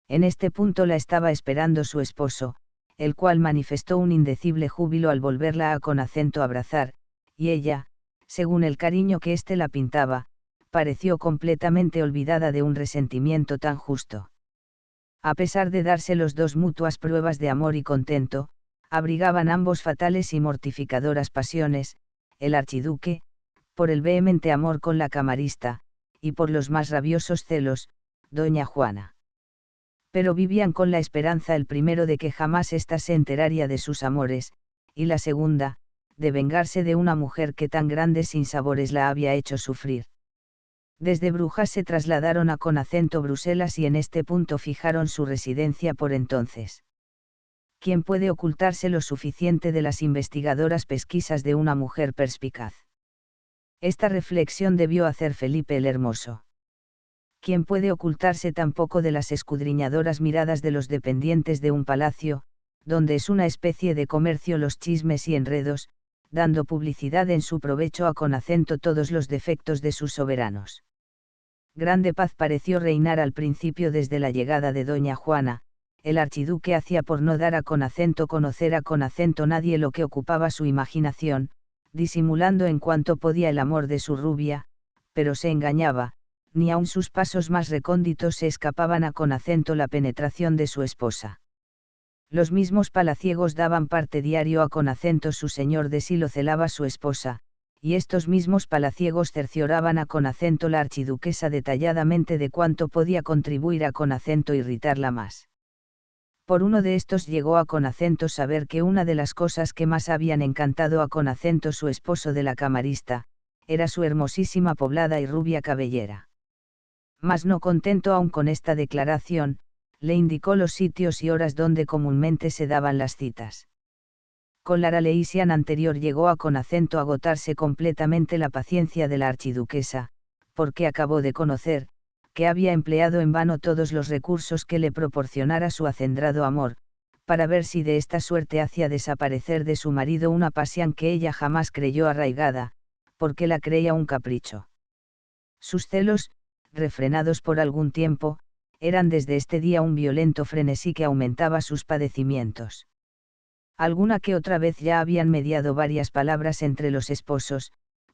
En este punto la estaba esperando su esposo, el cual manifestó un indecible júbilo al volverla a con acento abrazar, y ella, según el cariño que éste la pintaba, pareció completamente olvidada de un resentimiento tan justo. A pesar de darse los dos mutuas pruebas de amor y contento, abrigaban ambos fatales y mortificadoras pasiones, el archiduque, por el vehemente amor con la camarista, y por los más rabiosos celos, doña Juana. Pero vivían con la esperanza el primero de que jamás ésta se enteraría de sus amores, y la segunda, de vengarse de una mujer que tan grandes sinsabores la había hecho sufrir. Desde Brujas se trasladaron a con acento Bruselas y en este punto fijaron su residencia por entonces. ¿Quién puede ocultarse lo suficiente de las investigadoras pesquisas de una mujer perspicaz? Esta reflexión debió hacer Felipe el Hermoso. ¿Quién puede ocultarse tampoco de las escudriñadoras miradas de los dependientes de un palacio, donde es una especie de comercio los chismes y enredos, dando publicidad en su provecho a con acento todos los defectos de sus soberanos? Grande paz pareció reinar al principio desde la llegada de doña Juana. El archiduque hacía por no dar a con acento conocer a con acento nadie lo que ocupaba su imaginación, disimulando en cuanto podía el amor de su rubia, pero se engañaba, ni aun sus pasos más recónditos se escapaban a con acento la penetración de su esposa. Los mismos palaciegos daban parte diario a con acento su señor de si lo celaba su esposa, y estos mismos palaciegos cercioraban a Conacento la archiduquesa detalladamente de cuánto podía contribuir a Conacento irritarla más. Por uno de estos llegó a Conacento saber que una de las cosas que más habían encantado a Conacento su esposo de la camarista, era su hermosísima poblada y rubia cabellera. Mas no contento aún con esta declaración, le indicó los sitios y horas donde comúnmente se daban las citas. Con la Araleisian anterior llegó a Conacento agotarse completamente la paciencia de la archiduquesa, porque acabó de conocer, que había empleado en vano todos los recursos que le proporcionara su acendrado amor, para ver si de esta suerte hacía desaparecer de su marido una pasión que ella jamás creyó arraigada, porque la creía un capricho. Sus celos, refrenados por algún tiempo, eran desde este día un violento frenesí que aumentaba sus padecimientos. Alguna que otra vez ya habían mediado varias palabras entre los esposos,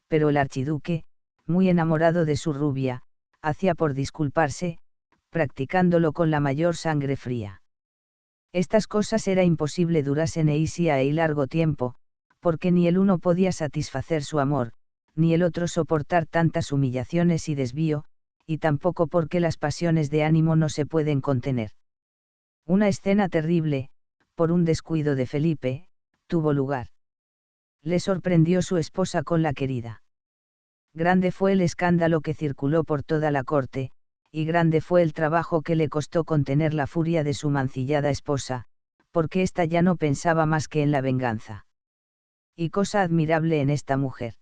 pero el archiduque, muy enamorado de su rubia, hacía por disculparse, practicándolo con la mayor sangre fría. Estas cosas era imposible durasen y largo tiempo, porque ni el uno podía satisfacer su amor, ni el otro soportar tantas humillaciones y desvío, y tampoco porque las pasiones de ánimo no se pueden contener. Una escena terrible, por un descuido de Felipe, tuvo lugar. Le sorprendió su esposa con la querida. Grande fue el escándalo que circuló por toda la corte, y grande fue el trabajo que le costó contener la furia de su mancillada esposa, porque ésta ya no pensaba más que en la venganza. Y cosa admirable en esta mujer.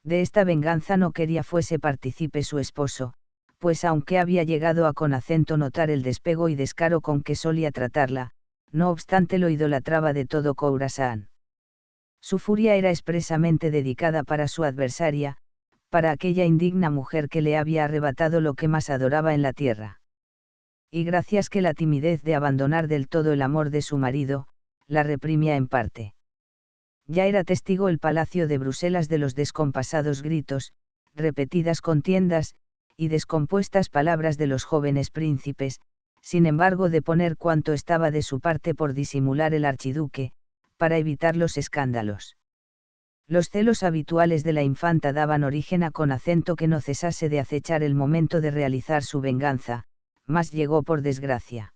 De esta venganza no quería fuese partícipe su esposo, pues aunque había llegado a Conacento notar el despego y descaro con que solía tratarla, no obstante lo idolatraba de todo Khorasan. Su furia era expresamente dedicada para su adversaria, para aquella indigna mujer que le había arrebatado lo que más adoraba en la tierra. Y gracias que la timidez de abandonar del todo el amor de su marido, la reprimía en parte. Ya era testigo el palacio de Bruselas de los descompasados gritos, repetidas contiendas, y descompuestas palabras de los jóvenes príncipes, sin embargo de poner cuanto estaba de su parte por disimular el archiduque, para evitar los escándalos. Los celos habituales de la infanta daban origen a Conacento que no cesase de acechar el momento de realizar su venganza, mas llegó por desgracia.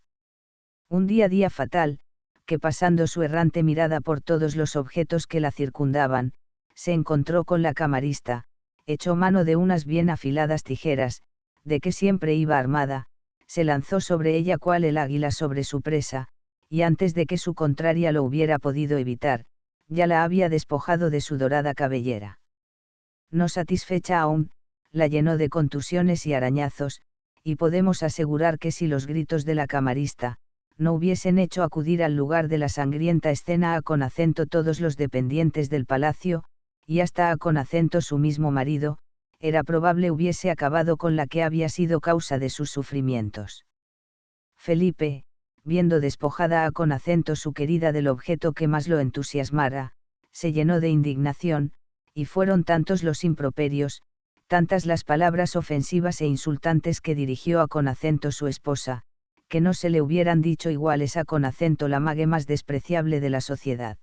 Un día fatal, que pasando su errante mirada por todos los objetos que la circundaban, se encontró con la camarista, echó mano de unas bien afiladas tijeras, de que siempre iba armada, se lanzó sobre ella cual el águila sobre su presa, y antes de que su contraria lo hubiera podido evitar, ya la había despojado de su dorada cabellera. No satisfecha aún, la llenó de contusiones y arañazos, y podemos asegurar que si los gritos de la camarista, no hubiesen hecho acudir al lugar de la sangrienta escena a Conacento todos los dependientes del palacio, y hasta a Conacento su mismo marido, era probable hubiese acabado con la que había sido causa de sus sufrimientos. Felipe, viendo despojada a Conacento su querida del objeto que más lo entusiasmara, se llenó de indignación, y fueron tantos los improperios, tantas las palabras ofensivas e insultantes que dirigió a Conacento su esposa, que no se le hubieran dicho iguales a Conacento la mague más despreciable de la sociedad.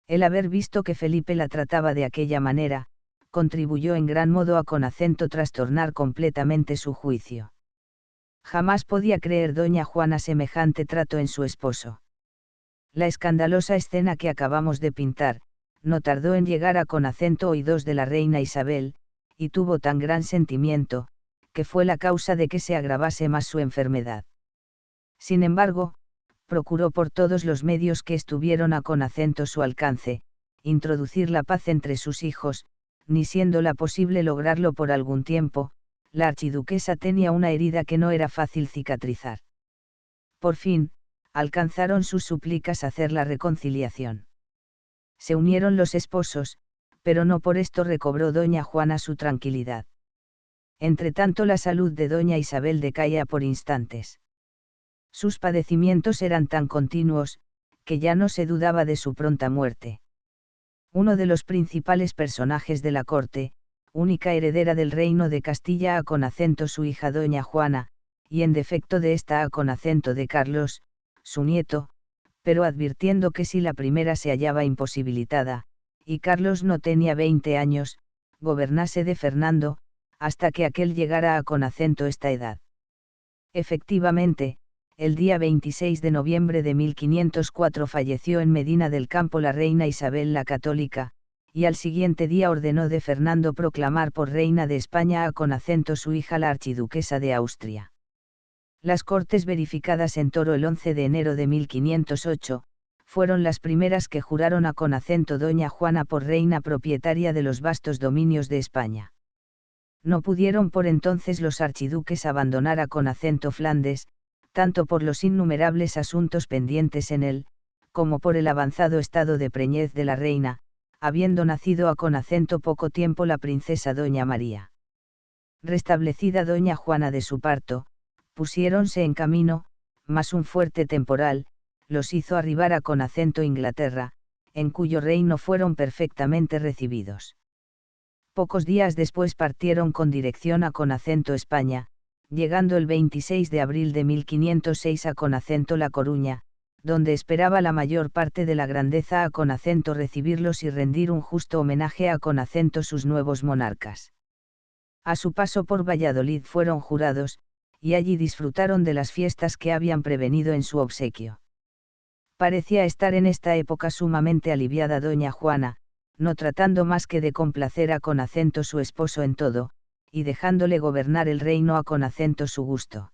El haber visto que Felipe la trataba de aquella manera, contribuyó en gran modo a Conacento trastornar completamente su juicio. Jamás podía creer doña Juana semejante trato en su esposo. La escandalosa escena que acabamos de pintar, no tardó en llegar a Conacento oídos de la reina Isabel, y tuvo tan gran sentimiento, que fue la causa de que se agravase más su enfermedad. Sin embargo, procuró por todos los medios que estuvieron a Conacento su alcance, introducir la paz entre sus hijos, ni siéndola posible lograrlo por algún tiempo, la archiduquesa tenía una herida que no era fácil cicatrizar. Por fin, alcanzaron sus súplicas hacer la reconciliación. Se unieron los esposos, pero no por esto recobró doña Juana su tranquilidad. Entretanto la salud de doña Isabel decaía por instantes. Sus padecimientos eran tan continuos, que ya no se dudaba de su pronta muerte. Uno de los principales personajes de la corte, única heredera del reino de Castilla con acento su hija doña Juana, y en defecto de esta con acento de Carlos, su nieto, pero advirtiendo que si la primera se hallaba imposibilitada, y Carlos no tenía 20 años, gobernase de Fernando, hasta que aquel llegara a con acento esta edad. Efectivamente, el día 26 de noviembre de 1504 falleció en Medina del Campo la reina Isabel la Católica, y al siguiente día ordenó de Fernando proclamar por reina de España a con acento su hija la archiduquesa de Austria. Las cortes verificadas en Toro el 11 de enero de 1508, fueron las primeras que juraron a con acento doña Juana por reina propietaria de los vastos dominios de España. No pudieron por entonces los archiduques abandonar a con acento Flandes, tanto por los innumerables asuntos pendientes en él, como por el avanzado estado de preñez de la reina, habiendo nacido a con acento poco tiempo la princesa doña María. Restablecida doña Juana de su parto, pusiéronse en camino, mas un fuerte temporal, los hizo arribar a con acento Inglaterra, en cuyo reino fueron perfectamente recibidos. Pocos días después partieron con dirección a con acento España, llegando el 26 de abril de 1506 a con acento La Coruña, donde esperaba la mayor parte de la grandeza a con acento recibirlos y rendir un justo homenaje a con acento sus nuevos monarcas. A su paso por Valladolid fueron jurados, y allí disfrutaron de las fiestas que habían prevenido en su obsequio. Parecía estar en esta época sumamente aliviada doña Juana, no tratando más que de complacer a con acento su esposo en todo, y dejándole gobernar el reino a con acento su gusto.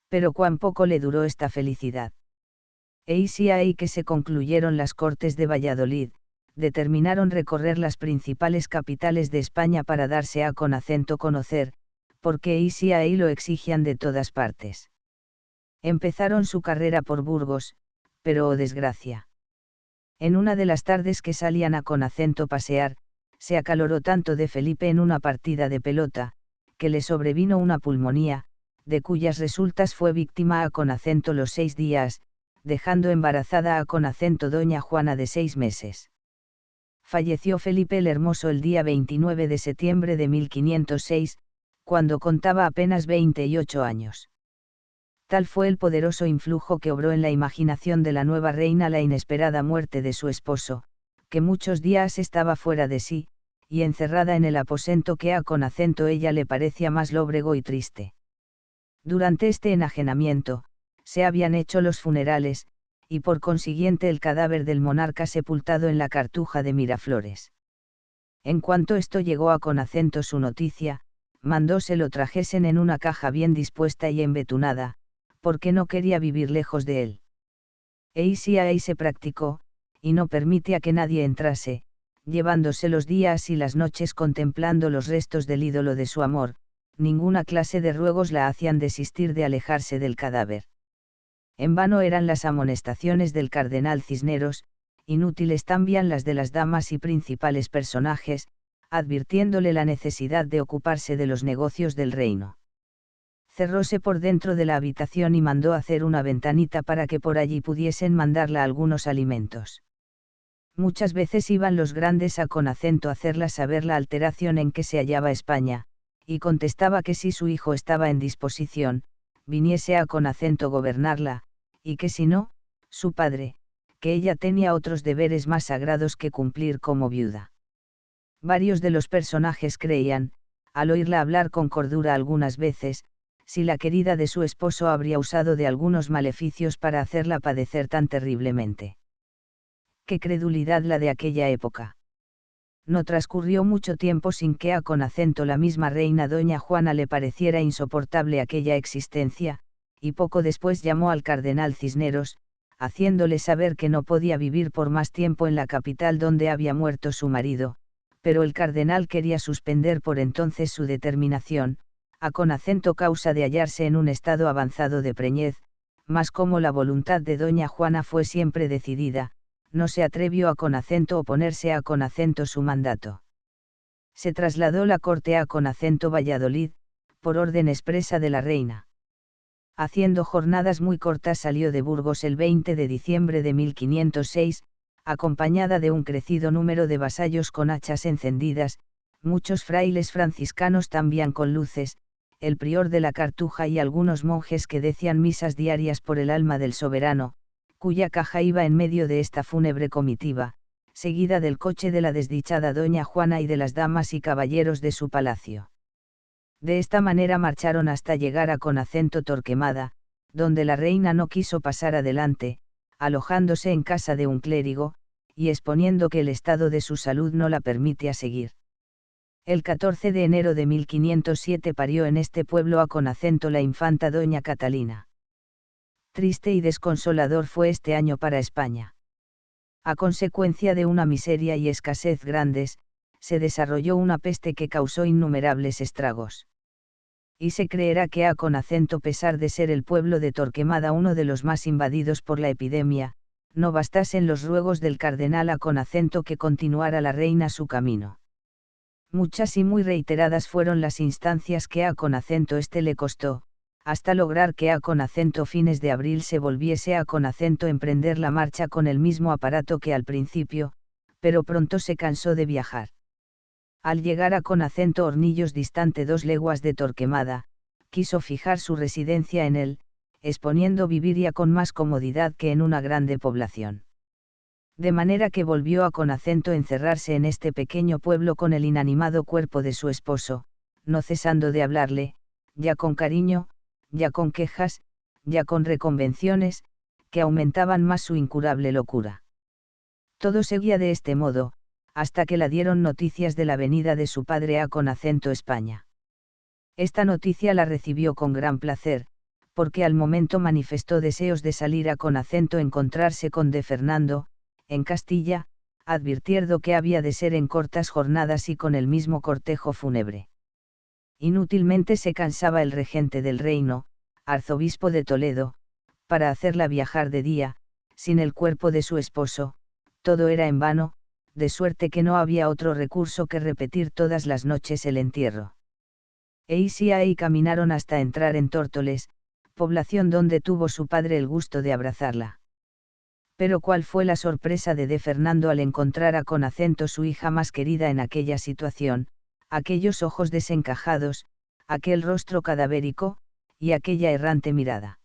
Pero cuán poco le duró esta felicidad. Sí ahí que se concluyeron las Cortes de Valladolid, determinaron recorrer las principales capitales de España para darse a con acento conocer, porque sí ahí lo exigían de todas partes. Empezaron su carrera por Burgos, pero oh desgracia. En una de las tardes que salían a con acento pasear, se acaloró tanto de Felipe en una partida de pelota, que le sobrevino una pulmonía, de cuyas resultas fue víctima a con acento los 6 días, dejando embarazada a con acento doña Juana de 6 meses. Falleció Felipe el Hermoso el día 29 de septiembre de 1506, cuando contaba apenas 28 años. Tal fue el poderoso influjo que obró en la imaginación de la nueva reina la inesperada muerte de su esposo, que muchos días estaba fuera de sí, y encerrada en el aposento que a con acento ella le parecía más lóbrego y triste. Durante este enajenamiento, se habían hecho los funerales, y por consiguiente el cadáver del monarca sepultado en la Cartuja de Miraflores. En cuanto esto llegó a con acento su noticia, mandó se lo trajesen en una caja bien dispuesta y embetunada, porque no quería vivir lejos de él. Sí ahí se practicó, y no permitía que nadie entrase, llevándose los días y las noches contemplando los restos del ídolo de su amor, ninguna clase de ruegos la hacían desistir de alejarse del cadáver. En vano eran las amonestaciones del cardenal Cisneros, inútiles también las de las damas y principales personajes, advirtiéndole la necesidad de ocuparse de los negocios del reino. Cerróse por dentro de la habitación y mandó hacer una ventanita para que por allí pudiesen mandarla algunos alimentos. Muchas veces iban los grandes a con acento hacerla saber la alteración en que se hallaba España, y contestaba que si su hijo estaba en disposición, viniese a con acento gobernarla, y que si no, su padre, que ella tenía otros deberes más sagrados que cumplir como viuda. Varios de los personajes creían, al oírla hablar con cordura algunas veces, si la querida de su esposo habría usado de algunos maleficios para hacerla padecer tan terriblemente. ¡Qué credulidad la de aquella época! No transcurrió mucho tiempo sin que a con acento la misma reina doña Juana le pareciera insoportable aquella existencia, y poco después llamó al cardenal Cisneros, haciéndole saber que no podía vivir por más tiempo en la capital donde había muerto su marido, pero el cardenal quería suspender por entonces su determinación, a con acento causa de hallarse en un estado avanzado de preñez, mas como la voluntad de doña Juana fue siempre decidida, no se atrevió a con acento oponerse a con acento su mandato. Se trasladó la corte a con acento Valladolid, por orden expresa de la reina. Haciendo jornadas muy cortas salió de Burgos el 20 de diciembre de 1506, acompañada de un crecido número de vasallos con hachas encendidas, muchos frailes franciscanos también con luces, el prior de la Cartuja y algunos monjes que decían misas diarias por el alma del soberano, cuya caja iba en medio de esta fúnebre comitiva, seguida del coche de la desdichada doña Juana y de las damas y caballeros de su palacio. De esta manera marcharon hasta llegar a Conacento Torquemada, donde la reina no quiso pasar adelante, alojándose en casa de un clérigo, y exponiendo que el estado de su salud no la permitía seguir. El 14 de enero de 1507 parió en este pueblo a Conacento la infanta doña Catalina. Triste y desconsolador fue este año para España. A consecuencia de una miseria y escasez grandes, se desarrolló una peste que causó innumerables estragos. Y se creerá que a Conacento, pesar de ser el pueblo de Torquemada uno de los más invadidos por la epidemia, no bastasen los ruegos del cardenal a Conacento que continuara la reina su camino. Muchas y muy reiteradas fueron las instancias que a Conacento le costó, hasta lograr que a Conacento fines de abril se volviese a Conacento emprender la marcha con el mismo aparato que al principio, pero pronto se cansó de viajar. Al llegar a Conacento, Hornillos, distante 2 leguas de Torquemada, quiso fijar su residencia en él, exponiendo vivir ya con más comodidad que en una grande población. De manera que volvió a Conacento encerrarse en este pequeño pueblo con el inanimado cuerpo de su esposo, no cesando de hablarle, ya con cariño, ya con quejas, ya con reconvenciones, que aumentaban más su incurable locura. Todo seguía de este modo, hasta que la dieron noticias de la venida de su padre a Conacento, España. Esta noticia la recibió con gran placer, porque al momento manifestó deseos de salir a Conacento encontrarse con de Fernando, en Castilla, advirtiendo que había de ser en cortas jornadas y con el mismo cortejo fúnebre. Inútilmente se cansaba el regente del reino, arzobispo de Toledo, para hacerla viajar de día, sin el cuerpo de su esposo, todo era en vano, de suerte que no había otro recurso que repetir todas las noches el entierro. Isia y caminaron hasta entrar en Tórtoles, población donde tuvo su padre el gusto de abrazarla. Pero cuál fue la sorpresa de Fernando al encontrar a Conacento, su hija más querida, en aquella situación, aquellos ojos desencajados, aquel rostro cadavérico, y aquella errante mirada.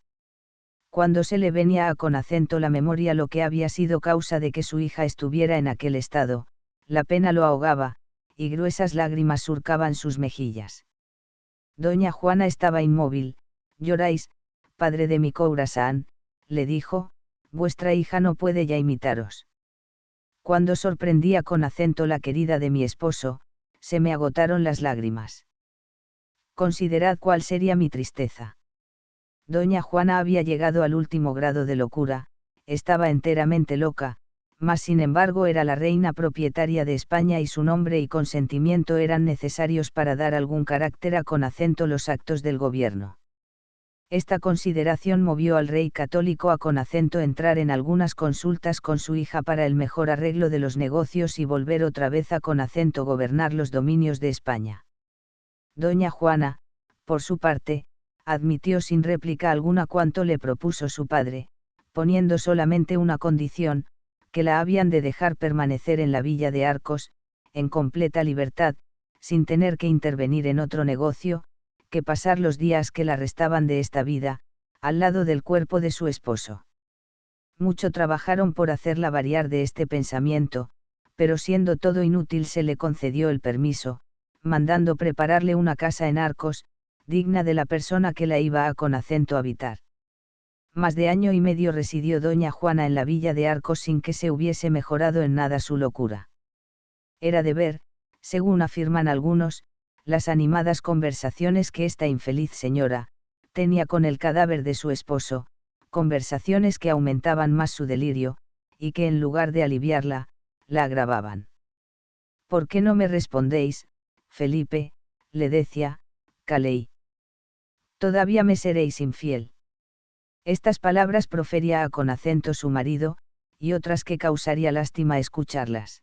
Cuando se le venía a Conacento la memoria lo que había sido causa de que su hija estuviera en aquel estado, la pena lo ahogaba, y gruesas lágrimas surcaban sus mejillas. Doña Juana estaba inmóvil. «Lloráis, padre de mi corazón», le dijo, «vuestra hija no puede ya imitaros. Cuando sorprendí a Conacento, la querida de mi esposo, se me agotaron las lágrimas. Considerad cuál sería mi tristeza». Doña Juana había llegado al último grado de locura, estaba enteramente loca, mas sin embargo era la reina propietaria de España y su nombre y consentimiento eran necesarios para dar algún carácter a Conacento los actos del gobierno. Esta consideración movió al rey católico a Conacento entrar en algunas consultas con su hija para el mejor arreglo de los negocios y volver otra vez a Conacento gobernar los dominios de España. Doña Juana, por su parte, admitió sin réplica alguna cuanto le propuso su padre, poniendo solamente una condición, que la habían de dejar permanecer en la villa de Arcos, en completa libertad, sin tener que intervenir en otro negocio, que pasar los días que la restaban de esta vida, al lado del cuerpo de su esposo. Mucho trabajaron por hacerla variar de este pensamiento, pero siendo todo inútil se le concedió el permiso, mandando prepararle una casa en Arcos, digna de la persona que la iba a Conacento habitar. Más de año y medio residió doña Juana en la villa de Arcos sin que se hubiese mejorado en nada su locura. Era de ver, según afirman algunos, las animadas conversaciones que esta infeliz señora tenía con el cadáver de su esposo, conversaciones que aumentaban más su delirio, y que en lugar de aliviarla, la agravaban. «¿Por qué no me respondéis, Felipe?», le decía, «Calei. Todavía me seréis infiel». Estas palabras profería a Conacento su marido, y otras que causaría lástima escucharlas.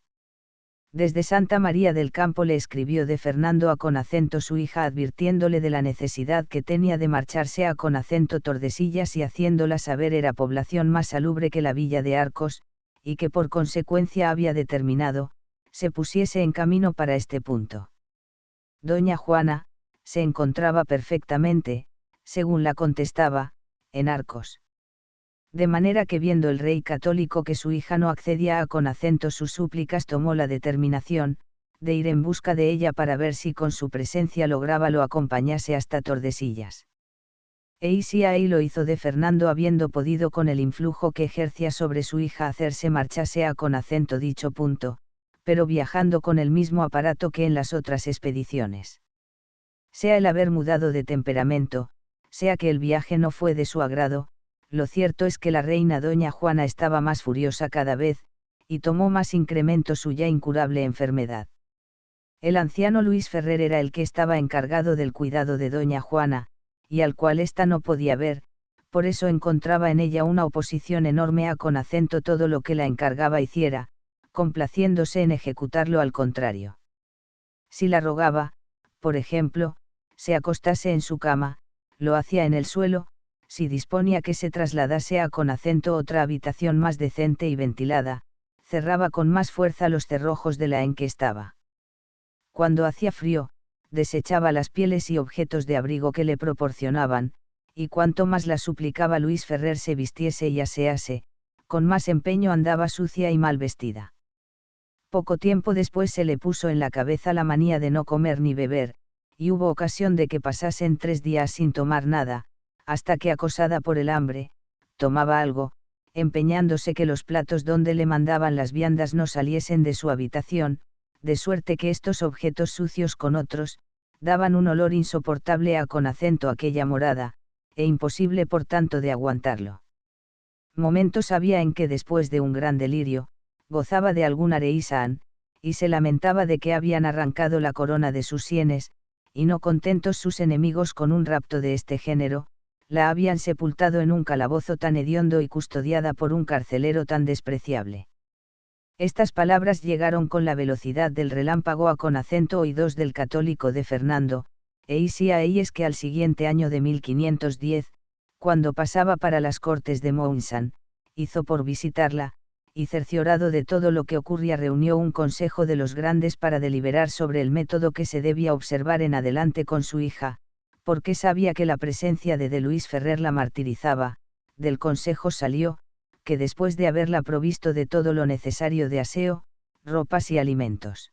Desde Santa María del Campo le escribió de Fernando a Conacento su hija advirtiéndole de la necesidad que tenía de marcharse a Conacento Tordesillas y haciéndola saber era población más salubre que la villa de Arcos, y que por consecuencia había determinado, se pusiese en camino para este punto. Doña Juana, se encontraba perfectamente, según la contestaba, en Arcos. De manera que viendo el rey católico que su hija no accedía a con acento sus súplicas, tomó la determinación, de ir en busca de ella para ver si con su presencia lograba lo acompañase hasta Tordesillas. Y si ahí lo hizo de Fernando, habiendo podido con el influjo que ejercía sobre su hija hacerse marchase a con acento dicho punto, pero viajando con el mismo aparato que en las otras expediciones. Sea el haber mudado de temperamento, sea que el viaje no fue de su agrado, lo cierto es que la reina doña Juana estaba más furiosa cada vez, y tomó más incremento su ya incurable enfermedad. El anciano Luis Ferrer era el que estaba encargado del cuidado de doña Juana, y al cual ésta no podía ver, por eso encontraba en ella una oposición enorme a con acento todo lo que la encargaba hiciera, complaciéndose en ejecutarlo al contrario. Si la rogaba, por ejemplo, se acostase en su cama, lo hacía en el suelo, si disponía que se trasladase a con acento otra habitación más decente y ventilada, cerraba con más fuerza los cerrojos de la en que estaba. Cuando hacía frío, desechaba las pieles y objetos de abrigo que le proporcionaban, y cuanto más la suplicaba Luis Ferrer se vistiese y asease, con más empeño andaba sucia y mal vestida. Poco tiempo después se le puso en la cabeza la manía de no comer ni beber, y hubo ocasión de que pasasen 3 días sin tomar nada, hasta que acosada por el hambre, tomaba algo, empeñándose que los platos donde le mandaban las viandas no saliesen de su habitación, de suerte que estos objetos sucios con otros, daban un olor insoportable a con acento aquella morada, e imposible por tanto de aguantarlo. Momentos había en que después de un gran delirio, gozaba de algún areísán, y se lamentaba de que habían arrancado la corona de sus sienes, y no contentos sus enemigos con un rapto de este género, la habían sepultado en un calabozo tan hediondo y custodiada por un carcelero tan despreciable. Estas palabras llegaron con la velocidad del relámpago a con acento oídos del católico de Fernando, y si ahí es que al siguiente año de 1510, cuando pasaba para las cortes de Montsan, hizo por visitarla, y cerciorado de todo lo que ocurría reunió un consejo de los grandes para deliberar sobre el método que se debía observar en adelante con su hija, porque sabía que la presencia de Luis Ferrer la martirizaba. Del consejo salió, que después de haberla provisto de todo lo necesario de aseo, ropas y alimentos,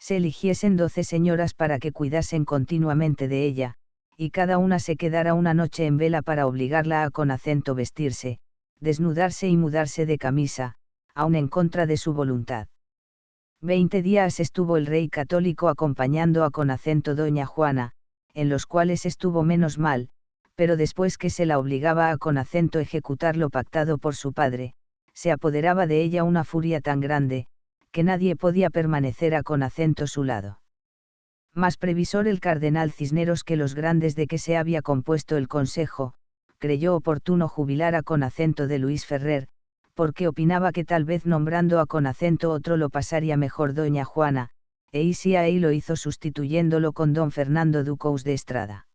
se eligiesen 12 señoras para que cuidasen continuamente de ella, y cada una se quedara una noche en vela para obligarla a con acento vestirse, desnudarse y mudarse de camisa, aun en contra de su voluntad. 20 días estuvo el rey católico acompañando a con acento doña Juana, en los cuales estuvo menos mal, pero después que se la obligaba a con acento ejecutar lo pactado por su padre, se apoderaba de ella una furia tan grande, que nadie podía permanecer a con acento su lado. Más previsor el cardenal Cisneros que los grandes de que se había compuesto el consejo, creyó oportuno jubilar a con acento de Luis Ferrer, porque opinaba que tal vez nombrando a con acento otro lo pasaría mejor doña Juana, y si ahí lo hizo sustituyéndolo con don Fernando Ducous de Estrada.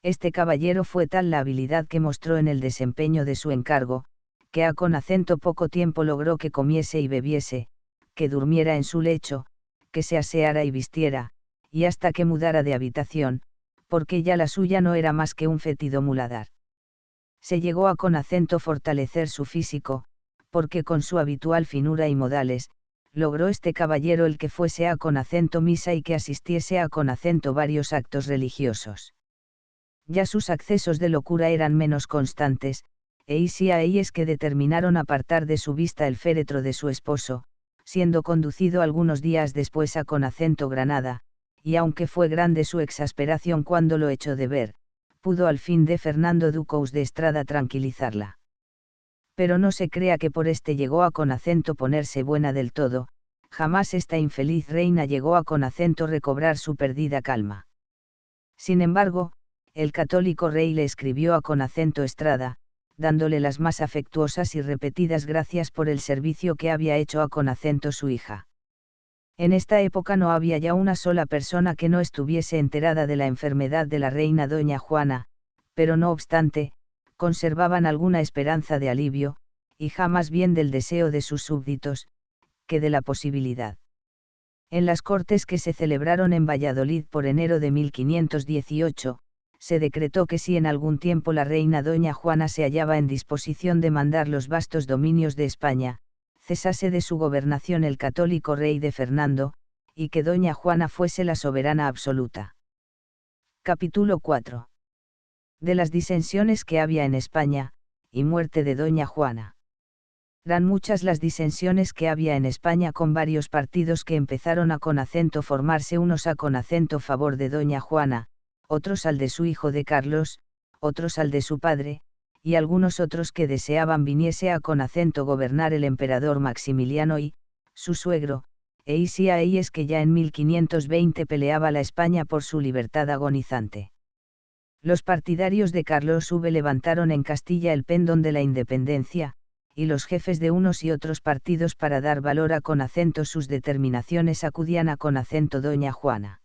Este caballero fue tal la habilidad que mostró en el desempeño de su encargo, que a con acento poco tiempo logró que comiese y bebiese, que durmiera en su lecho, que se aseara y vistiera, y hasta que mudara de habitación, porque ya la suya no era más que un fétido muladar. Se llegó a con acento fortalecer su físico, porque con su habitual finura y modales, logró este caballero el que fuese a con acento misa y que asistiese a con acento varios actos religiosos. Ya sus accesos de locura eran menos constantes, si ahí es que determinaron apartar de su vista el féretro de su esposo, siendo conducido algunos días después a con acento Granada, y aunque fue grande su exasperación cuando lo echó de ver, pudo al fin de Fernando Ducous de Estrada tranquilizarla. Pero no se crea que por este llegó a con acento ponerse buena del todo, jamás esta infeliz reina llegó a con acento recobrar su perdida calma. Sin embargo, el católico rey le escribió a con acento Estrada, dándole las más afectuosas y repetidas gracias por el servicio que había hecho a con acento su hija. En esta época no había ya una sola persona que no estuviese enterada de la enfermedad de la reina doña Juana, pero no obstante, conservaban alguna esperanza de alivio, y jamás bien del deseo de sus súbditos, que de la posibilidad. En las cortes que se celebraron en Valladolid por enero de 1518, se decretó que si en algún tiempo la reina doña Juana se hallaba en disposición de mandar los vastos dominios de España, cesase de su gobernación el católico rey de Fernando, y que doña Juana fuese la soberana absoluta. Capítulo 4. De las disensiones que había en España, y muerte de doña Juana. Eran muchas las disensiones que había en España con varios partidos que empezaron a con acento formarse, unos a con acento favor de doña Juana, otros al de su hijo de Carlos, otros al de su padre, y algunos otros que deseaban viniese a con acento gobernar el emperador Maximiliano y, su suegro, y ahí es que ya en 1520 peleaba la España por su libertad agonizante. Los partidarios de Carlos V levantaron en Castilla el pendón de la independencia, y los jefes de unos y otros partidos para dar valor a con acento sus determinaciones acudían a con acento doña Juana.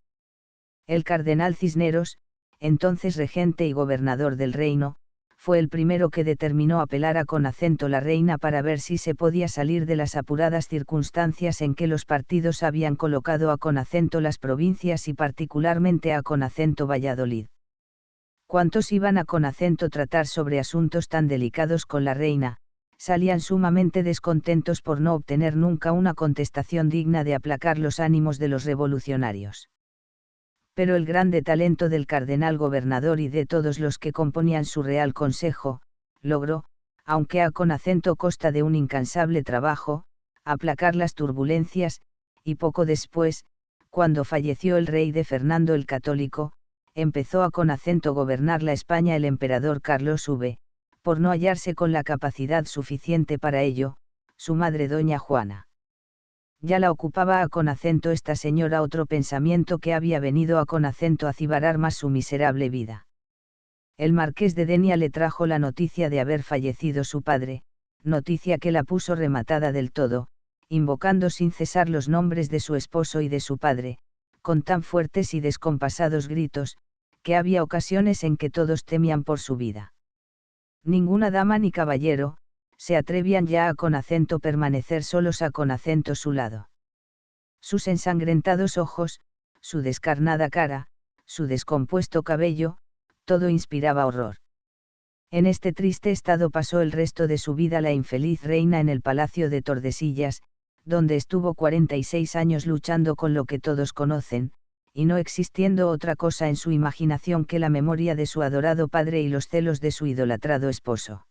El cardenal Cisneros, entonces regente y gobernador del reino, fue el primero que determinó apelar a con acento la reina para ver si se podía salir de las apuradas circunstancias en que los partidos habían colocado a con acento las provincias y particularmente a con acento Valladolid. Cuantos iban a con acento tratar sobre asuntos tan delicados con la reina, salían sumamente descontentos por no obtener nunca una contestación digna de aplacar los ánimos de los revolucionarios. Pero el grande talento del cardenal gobernador y de todos los que componían su real consejo, logró, aunque a con acento costa de un incansable trabajo, aplacar las turbulencias, y poco después, cuando falleció el rey de Fernando el Católico, empezó a con acento gobernar la España el emperador Carlos V, por no hallarse con la capacidad suficiente para ello, su madre doña Juana. Ya la ocupaba a con acento esta señora otro pensamiento que había venido a con acento acibarar más su miserable vida. El marqués de Denia le trajo la noticia de haber fallecido su padre, noticia que la puso rematada del todo, invocando sin cesar los nombres de su esposo y de su padre, con tan fuertes y descompasados gritos, que había ocasiones en que todos temían por su vida. Ninguna dama ni caballero, se atrevían ya a con acento permanecer solos a con acento su lado. Sus ensangrentados ojos, su descarnada cara, su descompuesto cabello, todo inspiraba horror. En este triste estado pasó el resto de su vida la infeliz reina en el palacio de Tordesillas, donde estuvo 46 años luchando con lo que todos conocen, y no existiendo otra cosa en su imaginación que la memoria de su adorado padre y los celos de su idolatrado esposo.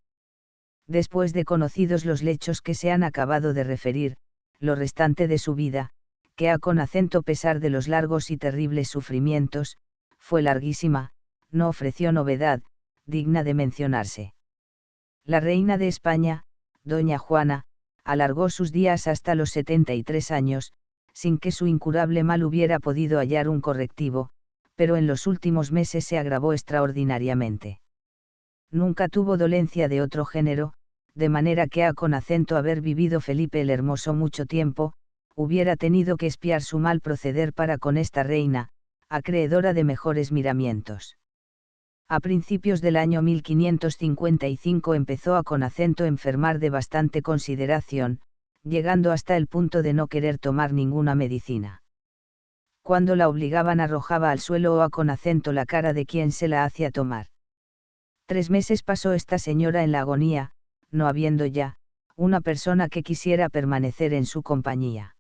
Después de conocidos los hechos que se han acabado de referir, lo restante de su vida, que a con acento pesar de los largos y terribles sufrimientos, fue larguísima, no ofreció novedad, digna de mencionarse. La reina de España, doña Juana, alargó sus días hasta los 73 años, sin que su incurable mal hubiera podido hallar un correctivo, pero en los últimos meses se agravó extraordinariamente. Nunca tuvo dolencia de otro género, de manera que a con acento haber vivido Felipe el Hermoso mucho tiempo, hubiera tenido que espiar su mal proceder para con esta reina, acreedora de mejores miramientos. A principios del año 1555 empezó a con acento enfermar de bastante consideración, llegando hasta el punto de no querer tomar ninguna medicina. Cuando la obligaban arrojaba al suelo o a con acento la cara de quien se la hacía tomar. 3 meses pasó esta señora en la agonía, no habiendo ya, una persona que quisiera permanecer en su compañía.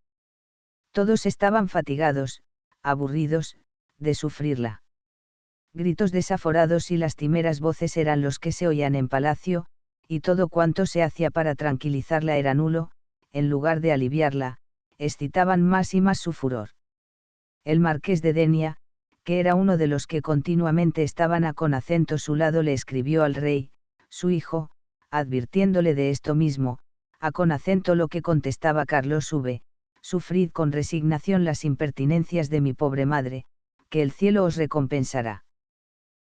Todos estaban fatigados, aburridos, de sufrirla. Gritos desaforados y lastimeras voces eran los que se oían en palacio, y todo cuanto se hacía para tranquilizarla era nulo, en lugar de aliviarla, excitaban más y más su furor. El marqués de Denia, que era uno de los que continuamente estaban a con acento su lado, le escribió al rey, su hijo, advirtiéndole de esto mismo, a con acento lo que contestaba Carlos V, sufrid con resignación las impertinencias de mi pobre madre, que el cielo os recompensará.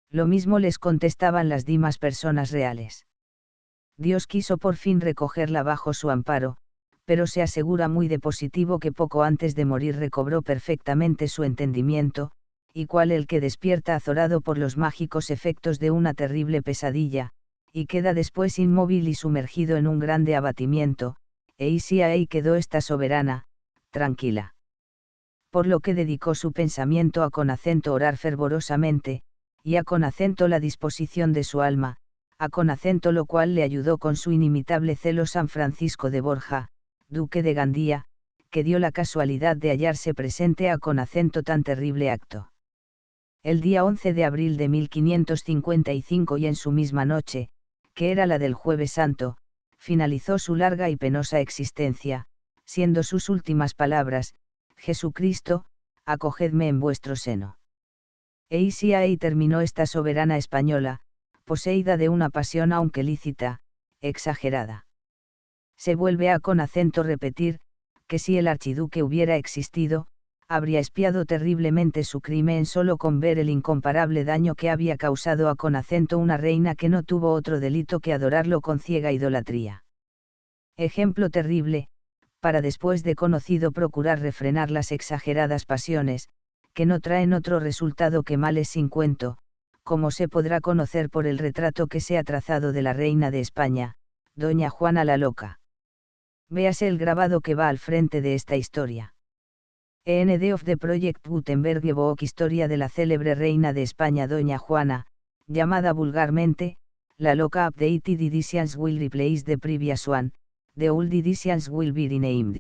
Lo mismo les contestaban las dimas personas reales. Dios quiso por fin recogerla bajo su amparo, pero se asegura muy de positivo que poco antes de morir recobró perfectamente su entendimiento, y cual el que despierta azorado por los mágicos efectos de una terrible pesadilla, y queda después inmóvil y sumergido en un grande abatimiento, si ahí quedó esta soberana, tranquila. Por lo que dedicó su pensamiento a con acento orar fervorosamente, y a con acento la disposición de su alma, a con acento lo cual le ayudó con su inimitable celo San Francisco de Borja, duque de Gandía, que dio la casualidad de hallarse presente a con acento tan terrible acto. El día 11 de abril de 1555 y en su misma noche, que era la del Jueves Santo, finalizó su larga y penosa existencia, siendo sus últimas palabras: Jesucristo, acogedme en vuestro seno. Ahí terminó esta soberana española, poseída de una pasión aunque lícita, exagerada. Se vuelve a con acento repetir, que si el archiduque hubiera existido, habría expiado terriblemente su crimen solo con ver el incomparable daño que había causado a con acento una reina que no tuvo otro delito que adorarlo con ciega idolatría. Ejemplo terrible, para después de conocido procurar refrenar las exageradas pasiones, que no traen otro resultado que males sin cuento, como se podrá conocer por el retrato que se ha trazado de la reina de España, doña Juana la Loca. Véase el grabado que va al frente de esta historia. End of the Project Gutenberg Book Historia de la célebre reina de España doña Juana, llamada vulgarmente, la Loca. Updated editions will replace the previous one, the old editions will be renamed.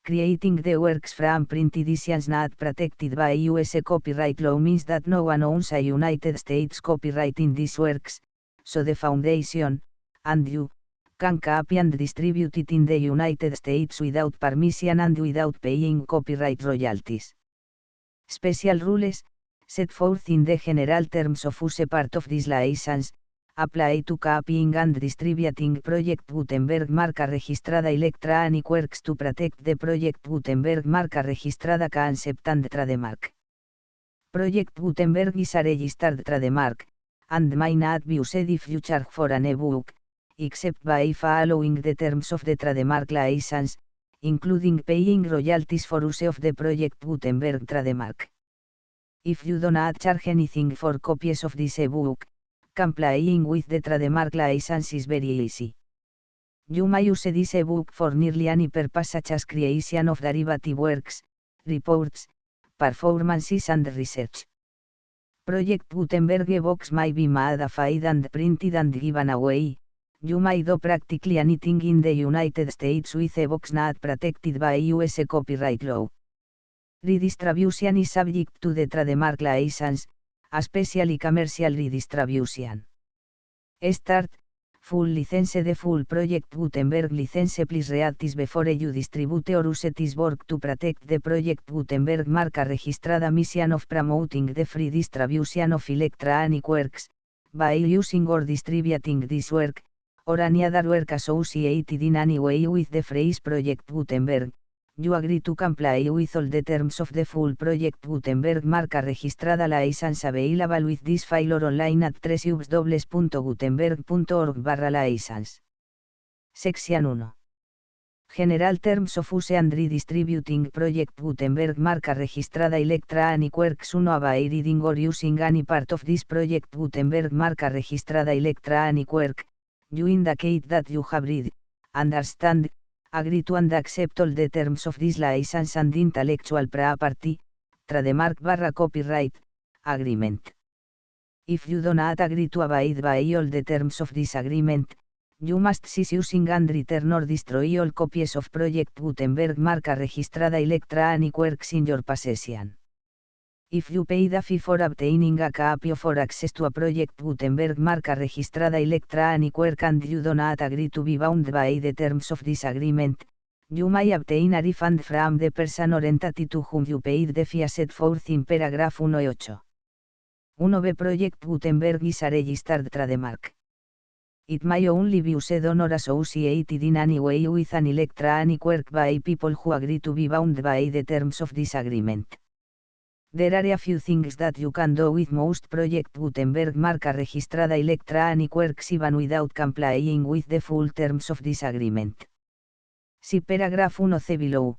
Creating the works from print editions not protected by US copyright law means that no one owns a United States copyright in these works, so the foundation, and you, can copy and distribute it in the United States without permission and without paying copyright royalties. Special rules, set forth in the general terms of use part of this license, apply to copying and distributing Project Gutenberg marca registrada Electronic Works to protect the Project Gutenberg marca registrada concept and trademark. Project Gutenberg is a registered trademark, and may not be used if you charge for an ebook, except by following the terms of the trademark license, including paying royalties for use of the Project Gutenberg trademark. If you do not charge anything for copies of this ebook, complying with the trademark license is very easy. You may use this ebook for nearly any purpose such as creation of derivative works, reports, performances and research. Project Gutenberg ebooks may be modified and printed and given away. You may do practically anything in the United States with ebooks not protected by US copyright law. Redistribution is subject to the trademark license, especially commercial redistribution. Start, full license. The full Project Gutenberg license please read this before you distribute or use this work to protect the Project Gutenberg marca registrada mission of promoting the free distribution of electronic works, by using or distributing this work, or any other work associated in any way with the phrase Project Gutenberg. You agree to comply with all the terms of the full Project Gutenberg marca registrada license available with this file or online at www.gutenberg.org/license. Section 1. General Terms of Use and Redistributing Project Gutenberg marca registrada Electronic Works 1. By reading or using any part of this Project Gutenberg marca registrada Electronic Work, you indicate that you have read, understand, agree to and accept all the terms of this license and intellectual property, trademark/copyright, agreement. If you do not agree to abide by all the terms of this agreement, you must cease using and return or destroy all copies of Project Gutenberg marca registrada Electronic Works in your possession. If you paid a fee for obtaining a copy of or access to a Project Gutenberg marca registrada Electronic Work and you do not agree to be bound by the terms of this agreement, you may obtain a refund from the person or entity to whom you paid the fee as set forth in paragraph 1.8. 1b Project Gutenberg is a registered trademark. It may only be used on or associated in any way with an electronic work by people who agree to be bound by the terms of this agreement. There are a few things that you can do with most Project Gutenberg marca registrada Electronic Works even without complying with the full terms of this agreement. See paragraph 1c below.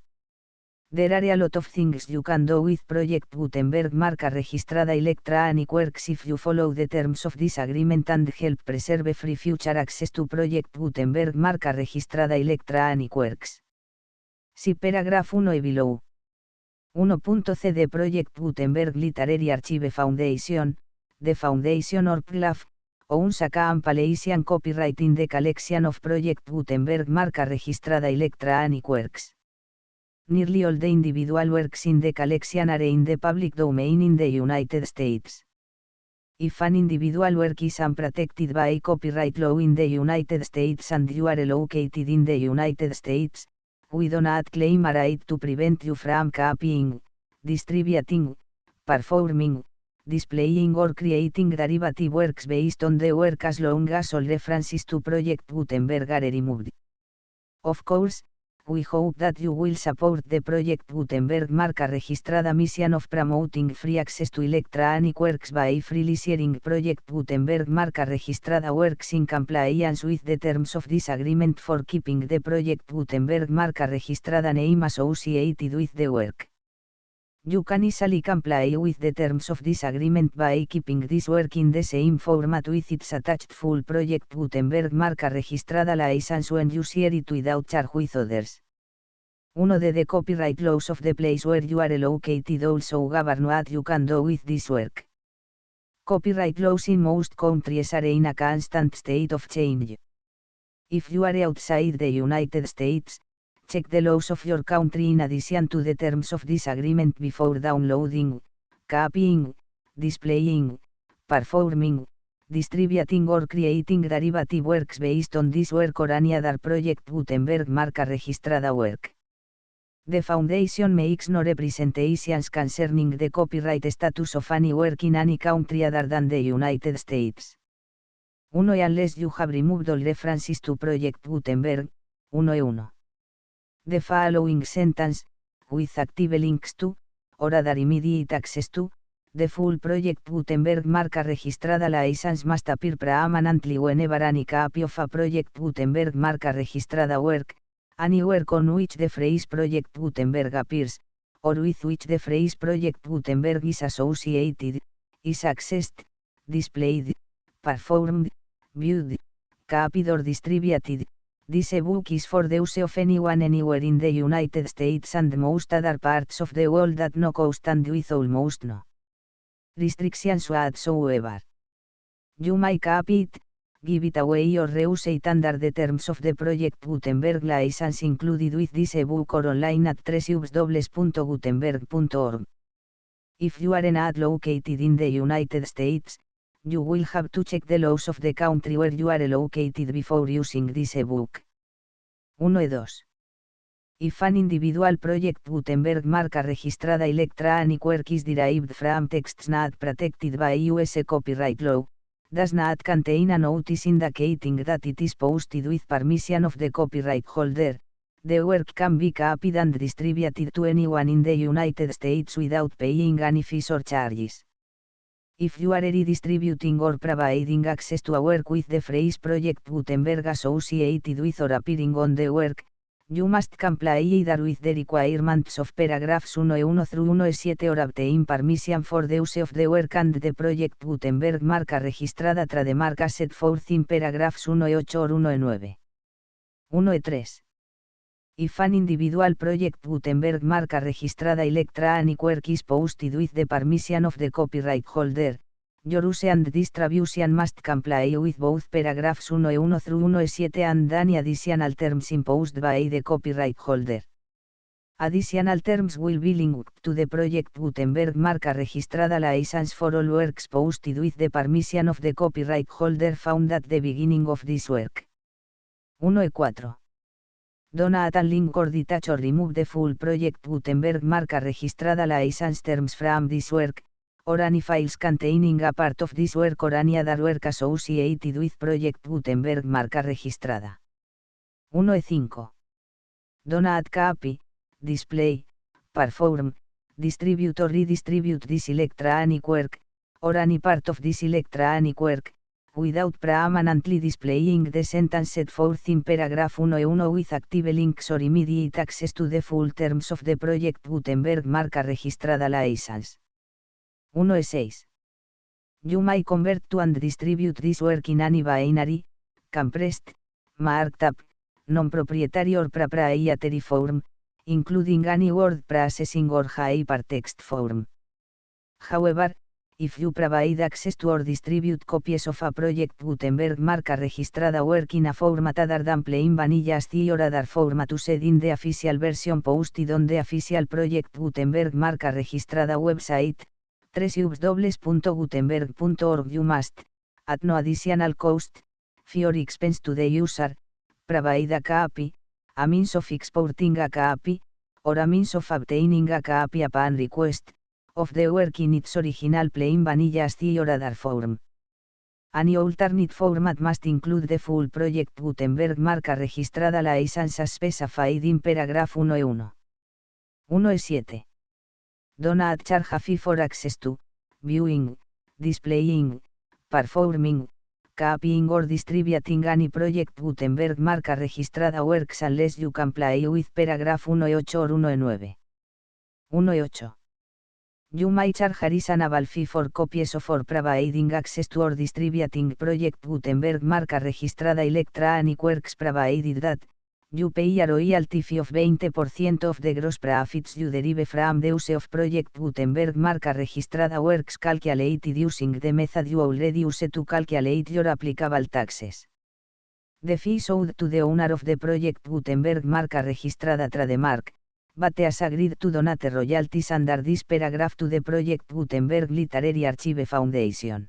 There are a lot of things you can do with Project Gutenberg marca registrada Electronic Works if you follow the terms of this agreement and help preserve free future access to Project Gutenberg marca registrada Electronic Works. See paragraph 1e below. 1.c de Project Gutenberg Literary Archive Foundation, The Foundation or PLAF, owns a compilation copyright in the collection of Project Gutenberg marca registrada Electronic Works. Nearly all the individual works in the collection are in the public domain in the United States. If an individual work is unprotected by copyright law in the United States and you are located in the United States, we do not claim a right to prevent you from copying, distributing, performing, displaying or creating derivative works based on the work as long as all references to Project Gutenberg are removed. Of course, we hope that you will support the Project Gutenberg marca registrada mission of promoting free access to electronic works by freely sharing Project Gutenberg marca registrada works in compliance with the terms of this agreement for keeping the Project Gutenberg marca registrada name associated with the work. You can easily comply with the terms of this agreement by keeping this work in the same format with its attached full Project Gutenberg marca registrada license when you share it without charge with others. One of the copyright laws of the place where you are located also govern what you can do with this work. Copyright laws in most countries are in a constant state of change. If you are outside the United States, check the laws of your country in addition to the terms of this agreement before downloading, copying, displaying, performing, distributing or creating derivative works based on this work or any other Project Gutenberg marca registrada work. The Foundation makes no representations concerning the copyright status of any work in any country other than the United States. 1. Unless you have removed all references to Project Gutenberg, 1. The following sentence, with active links to, or other immediate access to, the full Project Gutenberg marca registrada license must appear permanently whenever any copy of a Project Gutenberg marca registrada work, any work on which the phrase Project Gutenberg appears, or with which the phrase Project Gutenberg is associated, is accessed, displayed, performed, viewed, copied or distributed. This ebook is for the use of anyone anywhere in the United States and most other parts of the world at no cost and with almost no restrictions whatsoever. You may copy it, give it away or reuse it under the terms of the Project Gutenberg license included with this ebook or online at www.gutenberg.org. If you are not located in the United States, you will have to check the laws of the country where you are located before using this ebook. 1 y 2. If an individual Project Gutenberg marca registrada electronic work is derived from texts not protected by US copyright law, does not contain a notice indicating that it is posted with permission of the copyright holder, the work can be copied and distributed to anyone in the United States without paying any fees or charges. If you are redistributing or providing access to a work with the phrase Project Gutenberg associated with or appearing on the work, you must comply either with the requirements of paragraphs 1 through 17 or obtain permission for the use of the work and the Project Gutenberg marca registrada trademark as set forth in paragraphs 1.8 or 1.9. 1.3. If an individual Project Gutenberg marca registrada electronic work is posted with the permission of the copyright holder, your use and distribution must comply with both paragraphs 1 through 17 and any additional terms imposed by the copyright holder. Additional terms will be linked to the Project Gutenberg marca registrada license for all works posted with the permission of the copyright holder found at the beginning of this work. 1.4. Do not unlink or detach or remove the full Project Gutenberg marca registrada license terms from this work, or any files containing a part of this work or any other work associated with Project Gutenberg marca registrada. 1.5. Do not copy, display, perform, distribute or redistribute this electronic work, or any part of this electronic work, without permanently displaying the sentence set forth in paragraph 1 with active links or immediate access to the full terms of the Project Gutenberg marca registrada license. 1.6. You may convert to and distribute this work in any binary, compressed, marked up, non-proprietary or proprietary form, including any word processing or hypertext form. However, if you provide access to or distribute copies of a project Gutenberg marca registrada work in a format other than plain vanilla SCI or other format used in the official version posted on the official project Gutenberg marca registrada website, www.gutenberg.org you must, at no additional cost, fee or expense to the user, provide a copy, a means of exporting a copy, or a means of obtaining a copy upon request, of the work in its original plain vanilla SCI or other form. Any alternate format must include the full project Gutenberg marca registrada license as specified in paragraph 1E1. 1E7. Do not charge a fee for access to, viewing, displaying, performing, copying or distributing any project Gutenberg marca registrada works unless you comply with paragraph 1E8 or 1E9. 1E8. You may charge a reasonable fee for copies of or providing access to or distributing project Gutenberg marca registrada electronic works provided that, you pay a royalty fee of 20% of the gross profits you derive from the use of project Gutenberg marca registrada works calculated using the method you already use to calculate your applicable taxes. The fee is owed to the owner of the project Gutenberg marca registrada trademark, but has agreed to donate royalties under this paragraph to the project Gutenberg Literary Archive Foundation.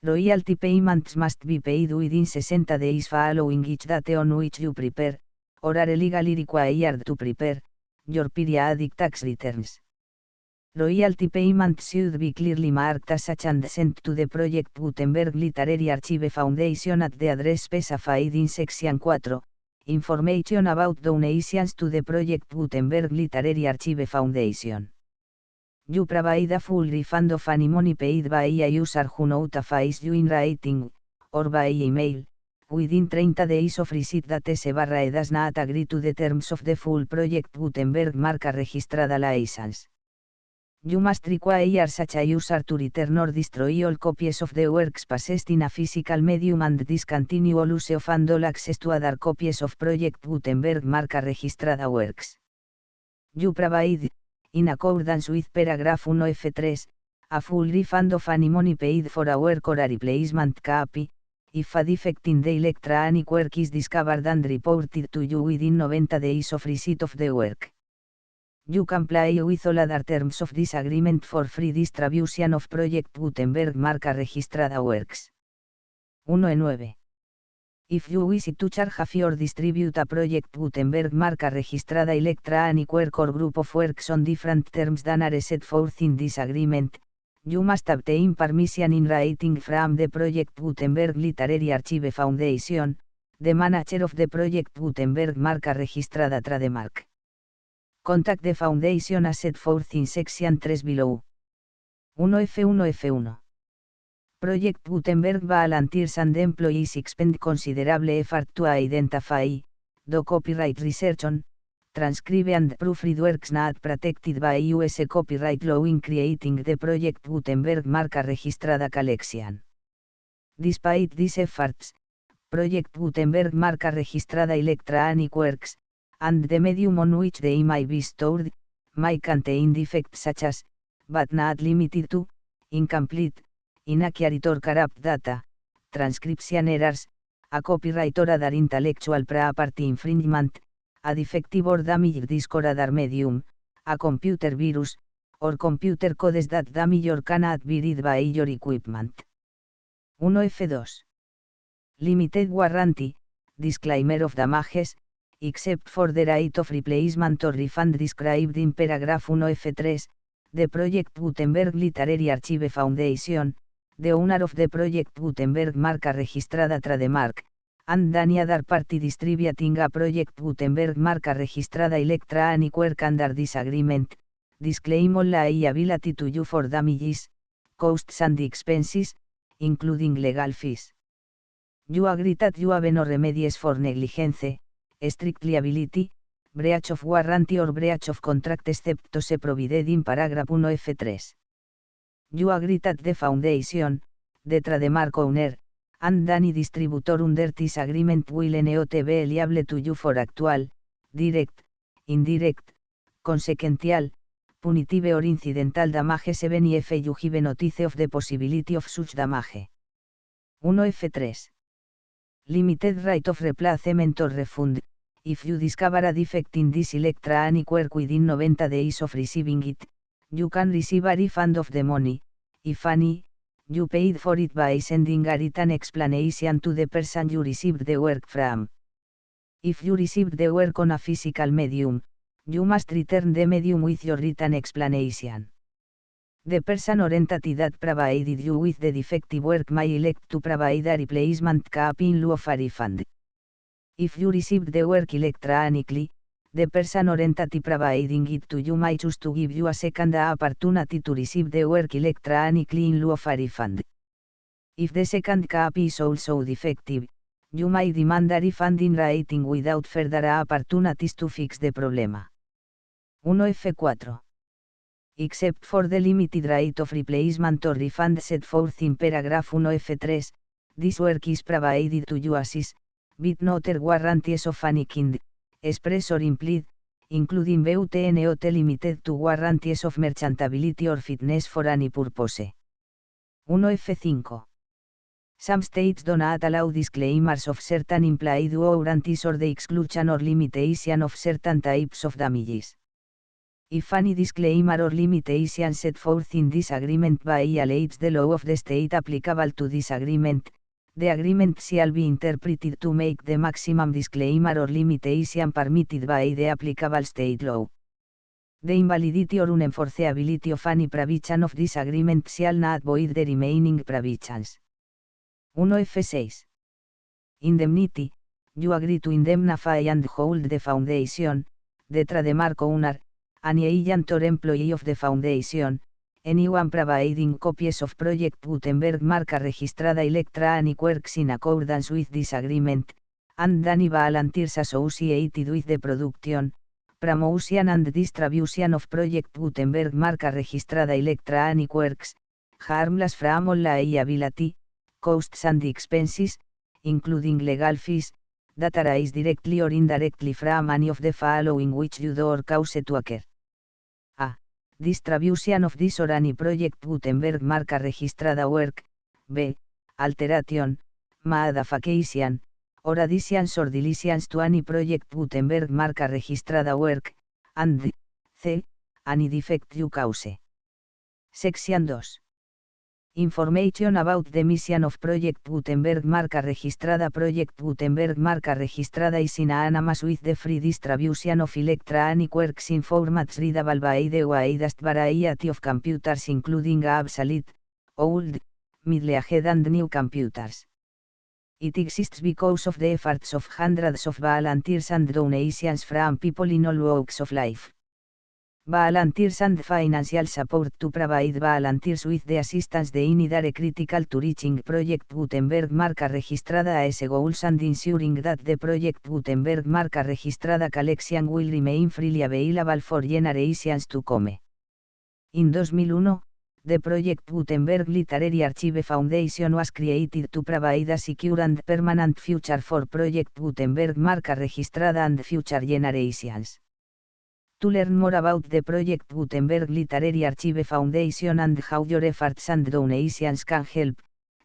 Royalty payments must be paid within 60 days following each date on which you prepare, or are legally required to prepare, your periodic tax returns. Royalty payments should be clearly marked as such and sent to the project Gutenberg Literary Archive Foundation at the address specified in Section 4. Information about donations to the project Gutenberg Literary Archive Foundation. You provide a full refund of any money paid by a user who notifies you in writing, or by email, within 30 days of receipt that S/E does not agree to the terms of the full project Gutenberg marca registrada license. You must require such a user to return or destroy all copies of the works possessed in a physical medium and discontinue all use of and all access to other copies of project Gutenberg marca registrada works. You provide, in accordance with paragraph 1F3, a full refund of any money paid for a work or a replacement copy, if a defect in the electronic work is discovered and reported to you within 90 days of receipt of the work. You comply with all other terms of this agreement for free distribution of project Gutenberg marca registrada works. 1E9. If you wish to charge a fee or distribute a project Gutenberg marca registrada electronic work or group of works on different terms than are set forth in this agreement, you must obtain permission in writing from the project Gutenberg Literary Archive Foundation, the manager of the project Gutenberg marca registrada trademark. Contact the foundation as set forth in section 3 below. 1F1F1. Project Gutenberg volunteers and employees expend considerable effort to identify, do copyright research on, transcribe and proofread works not protected by US copyright law in creating the project Gutenberg marca registrada collection. Despite these efforts, project Gutenberg marca registrada electronic works, and the medium on which they may be stored, may contain defects such as, but not limited to, incomplete, inaccurate or corrupt data, transcription errors, a copyright or other intellectual property infringement, a defective or damaged disk or other medium, a computer virus, or computer codes that damage or cannot be read by your equipment. 1F2. Limited warranty, disclaimer of damages, except for the right of replacement or refund described in paragraph 1F3, the project Gutenberg Literary Archive Foundation, the owner of the project Gutenberg marca registrada trademark, and any other party distributing a project Gutenberg marca registrada electronic work under this agreement, disclaim all liability to you for damages, costs and expenses, including legal fees. You agree that you have no remedies for negligence, strict liability, breach of warranty or breach of contract except those provided in paragraph 1F3. You agree that the foundation, the trademark owner, and any distributor under this agreement will not be liable to you for actual, direct, indirect, consequential, punitive or incidental damage 7 if you have notice of the possibility of such damage. 1F3. Limited right of replacement or refund, if you discover a defect in this electronic work within 90 days of receiving it, you can receive a refund of the money, if any, you paid for it by sending a written explanation to the person you received the work from. If you received the work on a physical medium, you must return the medium with your written explanation. The person or entity that provided you with the defective work may elect to provide a replacement copy in lieu of a refund. If you received the work electronically, the person or entity providing it to you may choose to give you a second opportunity to receive the work electronically in lieu of a refund. If the second copy is also defective, you may demand a refund in writing without further opportunities to fix the problem. 1F4. Except for the limited right of replacement or refund set forth in paragraph 1F3, this work is provided to you as is, with no other warranties of any kind, express or implied, including but not limited to warranties of merchantability or fitness for any purpose. 1F5. Some states do not allow disclaimers of certain implied warranties or the exclusion or limitation of certain types of damages. If any disclaimer or limitation set forth in this agreement violates the law of the state applicable to this agreement, the agreement shall be interpreted to make the maximum disclaimer or limitation permitted by the applicable state law. The invalidity or unenforceability of any provision of this agreement shall not void the remaining provisions. 1F6. Indemnity. You agree to indemnify and hold the foundation, the trademark owner, any agent or employee of the foundation, anyone providing copies of Project Gutenberg marca registrada electronic works in accordance with this agreement, and any volunteers associated with the production, promotion and distribution of Project Gutenberg marca registrada electronic works, harmless from all liability, costs and expenses, including legal fees, that arise directly or indirectly from any of the following which you do or cause to occur. A. Distribution of this or any Project Gutenberg marca registrada work. B. Alteration, modification, or additions or deletions to any Project Gutenberg marca registrada work, and C. Any defect you cause. Section 2. Information about the mission of Project Gutenberg marca registrada. Project Gutenberg marca registrada is synonymous with the free distribution of electronic works in formats readable by the widest variety of computers including obsolete, old, middle-aged and new computers. It exists because of the efforts of hundreds of volunteers and donations from people in all walks of life. Volunteers and financial support to provide volunteers with the assistance they need are critical to reaching Project Gutenberg marca registrada as goals and ensuring that the Project Gutenberg marca registrada collection will remain freely available for generations to come. In 2001, the Project Gutenberg Literary Archive Foundation was created to provide a secure and permanent future for Project Gutenberg marca registrada and future generations. To learn more about the Project Gutenberg Literary Archive Foundation and how your efforts and donations can help,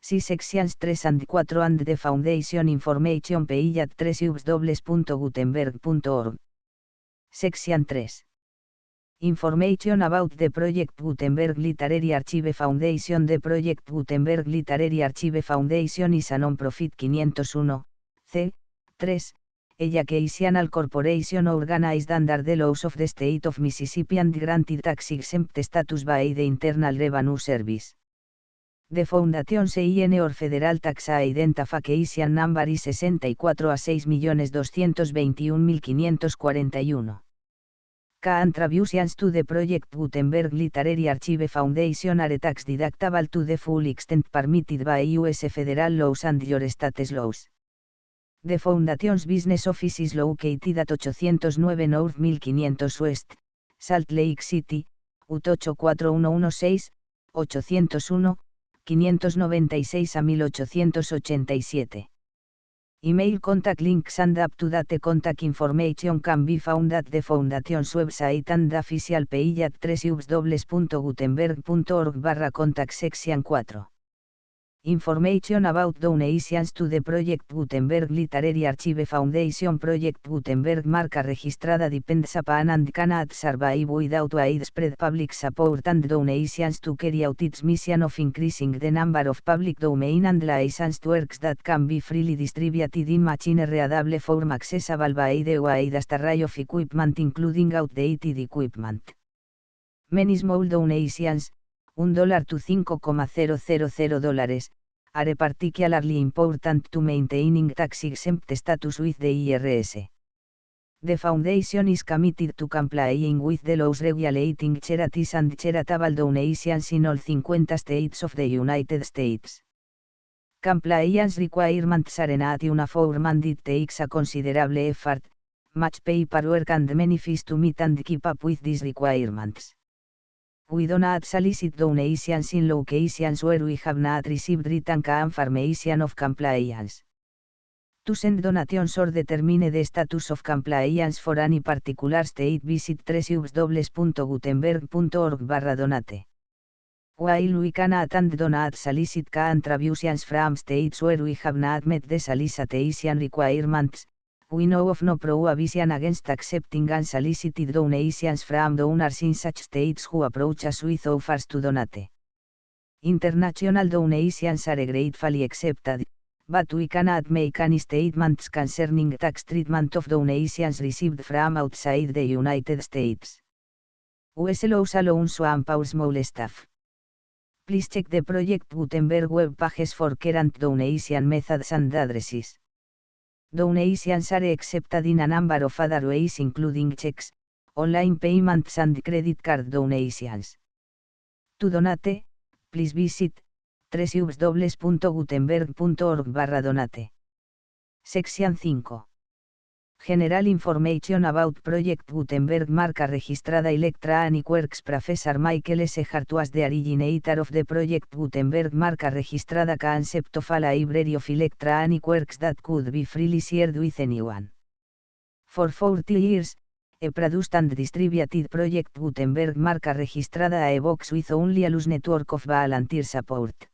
see sections 3 and 4 and the Foundation information page at www.gutenberg.org. Section 3. Information about the Project Gutenberg Literary Archive Foundation. The Project Gutenberg Literary Archive Foundation is a non-profit 501, c. 3. Educational corporation organized under the laws of the state of Mississippi and granted tax-exempt status by the Internal Revenue Service. The Foundation CIN or Federal Tax Identification Number is 64 a 6.221.541. Contributions to the Project Gutenberg Literary Archive Foundation are tax deductible to the full extent permitted by U.S. federal laws and your state's laws. The Foundation's business office is located at 809 North 1500 West, Salt Lake City, UT 84116, 801, 596 a 1887. Email contact links and up-to-date contact information can be found at the Foundation's website and the official page at www.gutenberg.org/contact section 4. Information about donations to the Project Gutenberg Literary Archive Foundation. Project Gutenberg marca registrada depends upon and cannot survive without widespread public support and donations to carry out its mission of increasing the number of public domain and licensed works that can be freely distributed in machine-readable form accessible by the widest array of equipment including outdated equipment. Many small donations, $1 to $5,000, are particularly important to maintaining tax-exempt status with the IRS. The Foundation is committed to complying with the laws regulating charities and charitable donations in all 50 states of the United States. Compliance requirements are not uniform and it takes a considerable effort, much paperwork and many fees to meet and keep up with these requirements. We do not solicit donations in locations where we have not received written confirmation of compliance. To send donations or determine the status of compliance for any particular state, visit www.gutenberg.org/donate. While we cannot and do not solicit contributions from states where we have not met the solicitation requirements, we know of no prohibition against accepting unsolicited donations from donors in such states who approach us with offers to donate. International donations are gratefully accepted, but we cannot make any statements concerning tax treatment of donations received from outside the United States. US laws allow some for small staff. Please check the Project Gutenberg web pages for current donation methods and addresses. Donations are accepted in a number of other ways including checks, online payments and credit card donations. To donate, please visit www.gutenberg.org/donate. Section 5. General Information about Project Gutenberg marca registrada Electronic Works. Professor Michael S. Hart was the originator of the Project Gutenberg marca registrada concept of a library of electronic works that could be freely shared with anyone. For 40 years, he produced and distributed Project Gutenberg marca registrada e-books with only a loose network of volunteer support.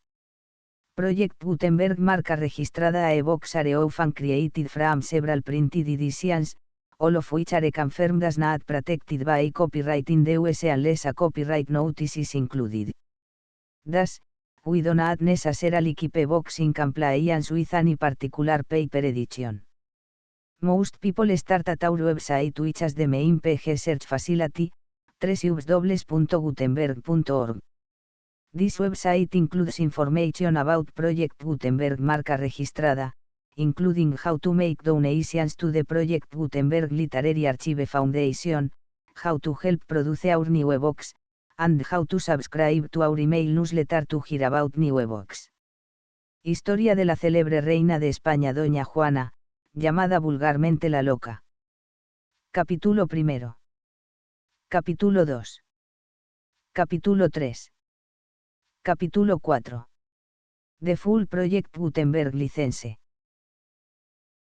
Project Gutenberg marca registrada e-books are often created from several printed editions, all of which are confirmed as not protected by copyright in the USA unless a copyright notice is included. Thus, we do not necessarily keep e-books in compliance with any particular paper edition. Most people start at our website, which is the main page search facility, www.gutenberg.org. This website includes information about Project Gutenberg marca registrada, including how to make donations to the Project Gutenberg Literary Archive Foundation, how to help produce our new ebooks, and how to subscribe to our email newsletter to hear about new ebooks. Historia de la célebre reina de España Doña Juana, llamada vulgarmente la Loca. Capítulo 1. Capítulo 2. Capítulo 3. Capítulo 4. The Full Project Gutenberg License.